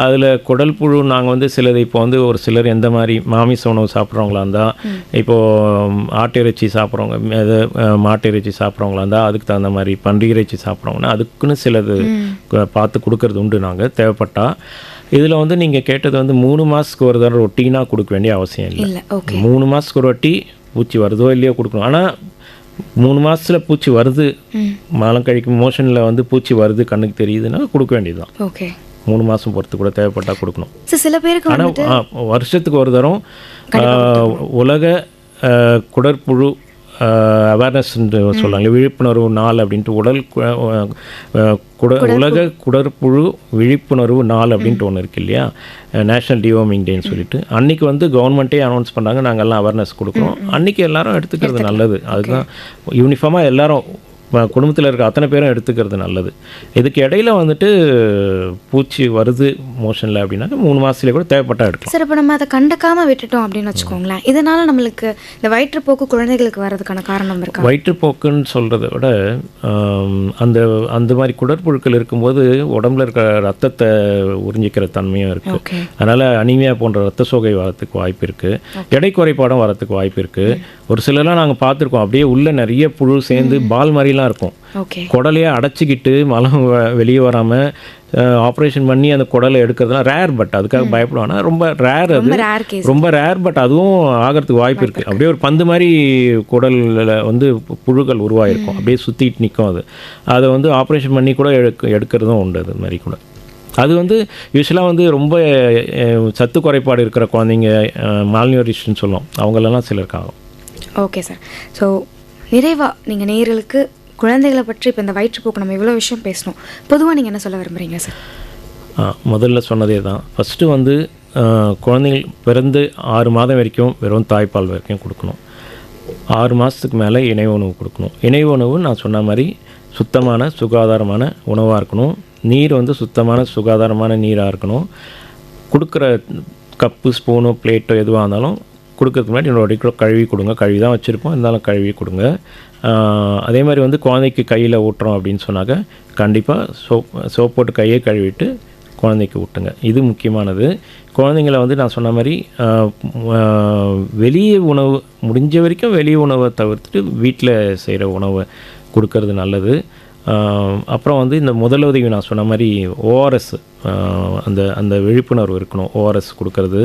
அதில் குடல் புழு நாங்கள் வந்து சிலது இப்போ வந்து ஒரு சிலர் எந்த மாதிரி மாமிச உணவு சாப்பிட்றவங்களா இருந்தால், இப்போது ஆட்டு இறைச்சி சாப்பிட்றவங்க, மாட்டு இறைச்சி சாப்பிட்றவங்களா இருந்தால் அதுக்கு தகுந்த மாதிரி, பன்றி இறைச்சி சாப்பிட்றவங்கன்னா அதுக்குன்னு சிலது பார்த்து கொடுக்கறது உண்டு நாங்கள் தேவைப்பட்டால். இதில் வந்து நீங்கள் கேட்டது வந்து 3 மாதத்துக்கு ஒரு தடவை ரொட்டீனாக கொடுக்க வேண்டிய அவசியம் இல்லை. 3 மாதத்துக்கு ஒரு வாட்டி பூச்சி வருதோ இல்லையோ கொடுக்கணும். ஆனால் 3 மாதத்தில் பூச்சி வருது, மலம் கழிக்கும் மோஷனில் வந்து பூச்சி வருது, கண்ணுக்கு தெரியுதுன்னா கொடுக்க வேண்டியது தான். ஓகே. 3 மாதம் பொறுத்து கூட தேவைப்பட்டால் கொடுக்கணும். சில பேருக்கு ஆனால் வருஷத்துக்கு ஒரு தரம் உலக குடற்புழு அவேர்னஸ் சொல்கிறாங்க, விழிப்புணர்வு நாள் அப்படின்ட்டு உலக குடற்புழு விழிப்புணர்வு நாள் அப்படின்ட்டு ஒன்று இருக்குது இல்லையா, நேஷ்னல் டிவோர்மிங் டேன்னு சொல்லிட்டு அன்றைக்கி வந்து கவர்மெண்ட்டே அனௌன்ஸ் பண்ணுறாங்க. நாங்கள் எல்லாம் அவேர்னஸ் கொடுக்குறோம். அன்றைக்கி எல்லாரும் எடுத்துக்கிறது நல்லது. அதுதான் யூனிஃபார்மாக எல்லாரும் குடும்பத்தில் இருக்க அத்தனை பேரும் எடுத்துக்கிறது நல்லது. இதுக்கு இடையில வந்துட்டு பூச்சி வருது மோஷனில் அப்படின்னாக்க 3 மாதத்துலேயே கூட தேவைப்பட்டால் எடுக்கலாம். சார், இப்போ நம்ம அதை கண்டுக்காமல் விட்டுட்டோம் அப்படின்னு வச்சுக்கோங்களேன், இதனால் நம்மளுக்கு இந்த வயிற்றுப்போக்கு குழந்தைகளுக்கு வர்றதுக்கான காரணம் இருக்கா? வயிற்றுப்போக்குன்னு சொல்கிறத விட அந்த மாதிரி குடற்புழுக்கள் இருக்கும்போது உடம்புல இருக்க ரத்தத்தை உறிஞ்சிக்கிற தன்மையும் இருக்குது. அதனால் அனிமியா போன்ற ரத்த சோகை வரத்துக்கு வாய்ப்பு இருக்குது, எடை குறைபாடும் வரத்துக்கு வாய்ப்பு இருக்குது. ஒரு சிலர்லாம் நாங்கள் பார்த்துருக்கோம், அப்படியே உள்ள நிறைய புழு சேர்ந்து பால் மாதிரிலாம் மாதிரிலாம் இருக்கும். ஓகே. குடலையே அடைச்சிக்கிட்டு மலம் வெளியே வராமல் ஆப்ரேஷன் பண்ணி அந்த குடலை எடுக்கிறதுலாம் ரேர். பட் அதுக்காக பயப்படுவானா, ரொம்ப ரேர். அது ரேர் கேஸ். ரொம்ப ரேர். பட் அதுவும் ஆகிறதுக்கு வாய்ப்பு இருக்குது. அப்படியே ஒரு பந்து மாதிரி குடலில் வந்து புழுக்கள் உருவாயிருக்கும், அப்படியே சுற்றிட்டு நிற்கும். அதை வந்து ஆப்ரேஷன் பண்ணி கூட எடுக்கிறதும் உண்டு. அது மாதிரி கூட அது வந்து யூஸ்வலாக வந்து ரொம்ப சத்து குறைபாடு இருக்கிற குழந்தைங்க, மால்நியூரிஷன் சொல்லுவோம், அவங்களெல்லாம் சிலருக்கு ஆகும். Okay sir. ஸோ நிறைவாக நீங்கள் நேயர்களுக்கு குழந்தைகளை பற்றி இப்போ இந்த வயிற்றுப்போக்கு நம்ம இவ்வளோ விஷயம் பேசணும், பொதுவாக நீங்கள் என்ன சொல்ல விரும்புகிறீங்க சார்? முதல்ல சொன்னதே தான். ஃபஸ்ட்டு வந்து குழந்தைகள் பிறந்து 6 மாதம் வரைக்கும் வெறும் தாய்ப்பால் வரைக்கும் கொடுக்கணும். 6 மாதத்துக்கு மேலே இணை உணவு கொடுக்கணும். இணை உணவு நான் சொன்ன மாதிரி சுத்தமான சுகாதாரமான உணவாக இருக்கணும். நீர் வந்து சுத்தமான சுகாதாரமான நீராக இருக்கணும். கொடுக்குற கப்பு, ஸ்பூனோ, பிளேட்டோ எதுவாக இருந்தாலும் கொடுக்கறதுக்கு முன்னாடி என்னோட கூட கழுவி கொடுங்க. கழுவி தான் வச்சுருப்போம், இருந்தாலும் கழுவி கொடுங்க. அதே மாதிரி வந்து குழந்தைக்கு கையில் ஊட்டுறோம் அப்படின்னு சொன்னாக்க கண்டிப்பாக சோப் போட்டு கையை கழுவிட்டு குழந்தைக்கு ஊட்டுங்க. இது முக்கியமானது. குழந்தைங்கள வந்து நான் சொன்ன மாதிரி வெளியே உணவு முடிஞ்ச வரைக்கும் வெளியே உணவை தவிர்த்துட்டு வீட்டில் செய்கிற உணவை கொடுக்கறது நல்லது. அப்புறம் வந்து இந்த முதலுதவி நான் சொன்ன மாதிரி ஓஆர்எஸ், அந்த விழிப்புணர்வு இருக்கணும். ஓஆர்எஸ் கொடுக்கறது,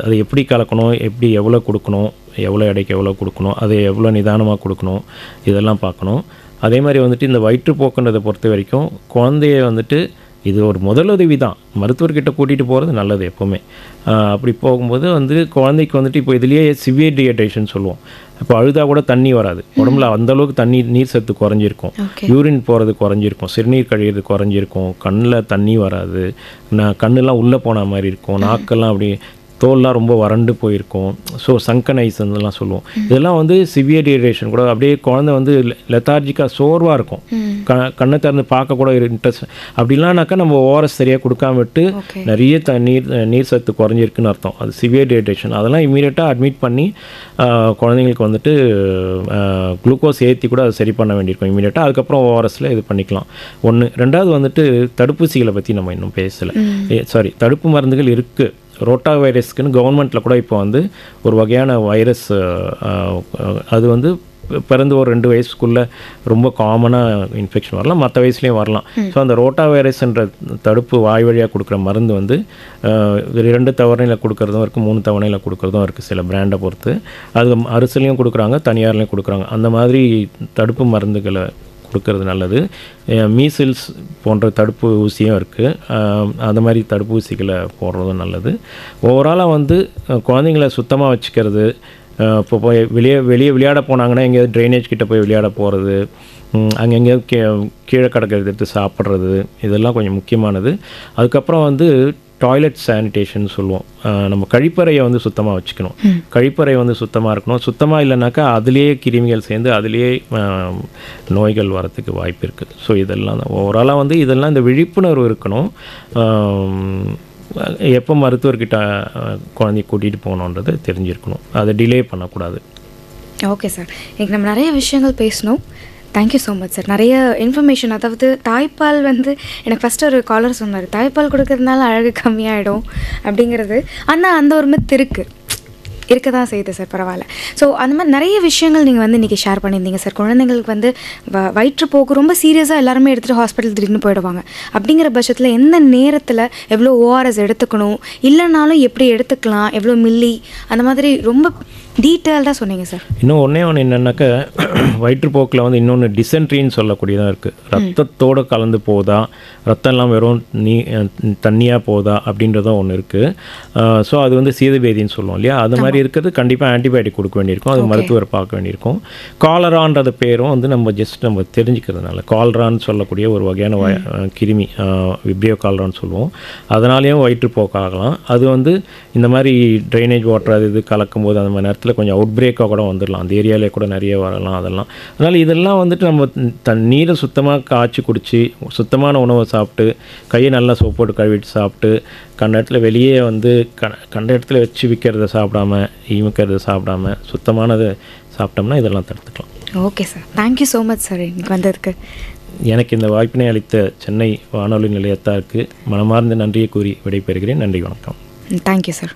அதை எப்படி கலக்கணும், எப்படி எவ்வளோ கொடுக்கணும், எவ்வளோ எடைக்கு எவ்வளோ கொடுக்கணும், அதை எவ்வளோ நிதானமாக கொடுக்கணும், இதெல்லாம் பார்க்கணும். அதே மாதிரி வந்துட்டு இந்த வயிற்றுப்போக்குன்றதை பொறுத்த வரைக்கும் குழந்தைய வந்துட்டு இது ஒரு முதலுதவி தான். மருத்துவர்கிட்ட கூட்டிகிட்டு போகிறது நல்லது எப்போவுமே. அப்படி போகும்போது வந்து குழந்தைக்கு வந்துட்டு இப்போ இதுலேயே சிவியர் டீஹைட்ரேஷன் சொல்லுவோம். இப்போ அழுதா கூட தண்ணி வராது உடம்புல, அந்தளவுக்கு நீர் சத்து குறைஞ்சிருக்கும், யூரின் போகிறது குறைஞ்சிருக்கும், சிறுநீர் கழிகிறது குறைஞ்சிருக்கும், கண்ணில் தண்ணி வராது, கண்ணெல்லாம் உள்ளே போன மாதிரி இருக்கும், நாக்கெல்லாம் அப்படி தோல்லாம் ரொம்ப வறண்டு போயிருக்கும். ஸோ சங்கன் ஐஸ் அதெல்லாம் சொல்லுவோம். இதெல்லாம் வந்து சிவியர் டீஹைட்ரேஷன் கூட. அப்படியே குழந்தை வந்து லெத்தார்ஜிக்காக சோர்வாக இருக்கும், கண்ணை திறந்து பார்க்க கூட இன்ட்ரெஸ்ட். அப்படிலாம்னாக்கா நம்ம ஓஆர்எஸ் சரியாக கொடுக்காம விட்டு நிறைய நீர் சத்து குறைஞ்சிருக்குன்னு அர்த்தம். அது சிவியர் டீஹைட்ரேஷன். அதெல்லாம் இமீடியட்டாக அட்மிட் பண்ணி குழந்தைங்களுக்கு வந்துட்டு குளுக்கோஸ் ஏற்றி கூட அதை சரி பண்ண வேண்டியிருக்கும் இமீடியட்டாக. அதுக்கப்புறம் ஓஆர்எஸில் இது பண்ணிக்கலாம். ஒன்று. ரெண்டாவது வந்துட்டு தடுப்பூசிகளை பற்றி நம்ம இன்னும் பேசலை. தடுப்பு மருந்துகள் இருக்குது. ரோட்டா வைரஸ்க்குன்னு கவர்மெண்ட்டில் கூட இப்போ வந்து ஒரு வகையான வைரஸ், அது வந்து பிறந்து ஒரு 2 வயசுக்குள்ளே ரொம்ப காமனாக இன்ஃபெக்ஷன் வரலாம், மற்ற வயசுலேயும் வரலாம். ஸோ அந்த ரோட்டா வைரஸ்ன்ற தடுப்பு வாய் வழியாக கொடுக்குற மருந்து வந்து 2 தவணையில் கொடுக்குறதும் இருக்குது, 3 தவணையில் கொடுக்குறதும் இருக்குது, சில பிராண்டை பொறுத்து. அது அரசுலேயும் கொடுக்குறாங்க, தனியார்லேயும் கொடுக்குறாங்க. அந்த மாதிரி தடுப்பு மருந்துகளை கொடுக்கறது நல்லது. மீசில்ஸ் போன்ற தடுப்பு ஊசியும் இருக்குது, அந்த மாதிரி தடுப்பூசிகளை போடுறதும் நல்லது. ஓவராலாக வந்து குழந்தைங்கள சுத்தமாக வச்சுக்கிறது. இப்போ போய் வெளியே விளையாட போனாங்கன்னா எங்கேயாவது ட்ரைனேஜ் கிட்டே போய் விளையாட போகிறது, அங்கே எங்கேயாவது கீழே கிடக்கிறது எடுத்து சாப்பிட்றது, இதெல்லாம் கொஞ்சம் முக்கியமானது. அதுக்கப்புறம் வந்து டாய்லெட் சானிடேஷன் சொல்லுவோம். நம்ம கழிப்பறையை வந்து சுத்தமாக வச்சுக்கணும். கழிப்பறை வந்து சுத்தமாக இருக்கணும். சுத்தமாக இல்லைனாக்கா அதுலேயே கிருமிகள் சேர்ந்து அதுலேயே நோய்கள் வரத்துக்கு வாய்ப்பு இருக்குது. ஸோ இதெல்லாம் தான் ஓவராலாக வந்து இதெல்லாம் இந்த விழிப்புணர்வு இருக்கணும். எப்போ மருத்துவர்கிட்ட குழந்தைய கூட்டிகிட்டு போகணுன்றது தெரிஞ்சிருக்கணும். அதை டிலே பண்ணக்கூடாது. ஓகே சார், இன்னைக்கு நம்ம நிறைய விஷயங்கள் பேசணும். Thank you so much sir. நிறைய இன்ஃபர்மேஷன், அதாவது தாய்ப்பால் வந்து எனக்கு ஃபஸ்ட்டு ஒரு காலர் சொன்னார், தாய்ப்பால் கொடுக்கறதுனால அழகு கம்மியாகிடும் அப்படிங்கிறது. ஆனால் அந்த ஒரு மித் இருக்க தான் செய்யுது சார், பரவாயில்ல. ஸோ அந்த மாதிரி நிறைய விஷயங்கள் நீங்கள் வந்து இன்றைக்கி ஷேர் பண்ணியிருந்தீங்க சார். குழந்தைங்களுக்கு வந்து வயிற்றுப்போக்கு ரொம்ப சீரியஸாக எல்லாருமே எடுத்துகிட்டு ஹாஸ்பிட்டல் திடீர்னு போயிடுவாங்க. அப்படிங்கிற பட்சத்தில் எந்த நேரத்தில் எவ்வளோ ஓஆர்எஸ் எடுத்துக்கணும், இல்லைனாலும் எப்படி எடுத்துக்கலாம், எவ்வளோ மில்லி, அந்த மாதிரி ரொம்ப டீட்டெயில்டாக சொன்னீங்க சார். இன்னும் ஒன்று என்னென்னாக்கா வயிற்றுப்போக்கில் வந்து இன்னொன்று டிசென்ட்ரின்னு சொல்லக்கூடியதாக இருக்குது. ரத்தத்தோடு கலந்து போதா, ரத்தம்லாம் வெறும் தண்ணியாக போதா அப்படின்றதும் ஒன்று இருக்குது. ஸோ அது வந்து சீதபேதின்னு சொல்லுவோம் இல்லையா, அது மாதிரி இருக்கிறது கண்டிப்பாக ஆன்டிபயோட்டிக் கொடுக்க வேண்டியிருக்கும், அது மருத்துவரை பார்க்க வேண்டியிருக்கும். காலரான்றது பேரும் வந்து நம்ம தெரிஞ்சுக்கிறதுனால காலரான்னு சொல்லக்கூடிய ஒரு வகையான கிருமி, விப்ரியோ காலரான்னு சொல்லுவோம். அதனாலேயும் வயிற்றுப்போக்காகலாம். அது வந்து இந்த மாதிரி ட்ரைனேஜ் வாட்டர் அது இது கலக்கும் போது அந்த மாதிரி நேரத்தில் கொஞ்சம் அவுட் பிரேக்காக கூட வந்துடலாம், அந்த ஏரியாவிலே கூட நிறைய வரலாம். அதனால் இதெல்லாம் வந்துட்டு நம்ம நீரை சுத்தமாக காய்ச்சி குடித்து சுத்தமான உணவை சாப்பிட்டு கையை நல்லா சோப் போட்டு கழுவிட்டு சாப்பிட்டு கண்ட இடத்துல வெளியே வந்து கண்ட இடத்துல வச்சு விற்கிறத சாப்பிடாம ஈமிக்கிறத சாப்பிடாம சுத்தமானதை சாப்பிட்டோம்னா இதெல்லாம் தடுத்துக்கலாம். Okay sir, thank you so much sir இன்னைக்கு வந்ததுக்கு. எனக்கு இந்த வாய்ப்பினை அளித்த சென்னை வானொலி நிலையத்தாருக்கு மனமார்ந்த நன்றியை கூறி விடைபெறுகிறேன். நன்றி, வணக்கம். Thank you sir.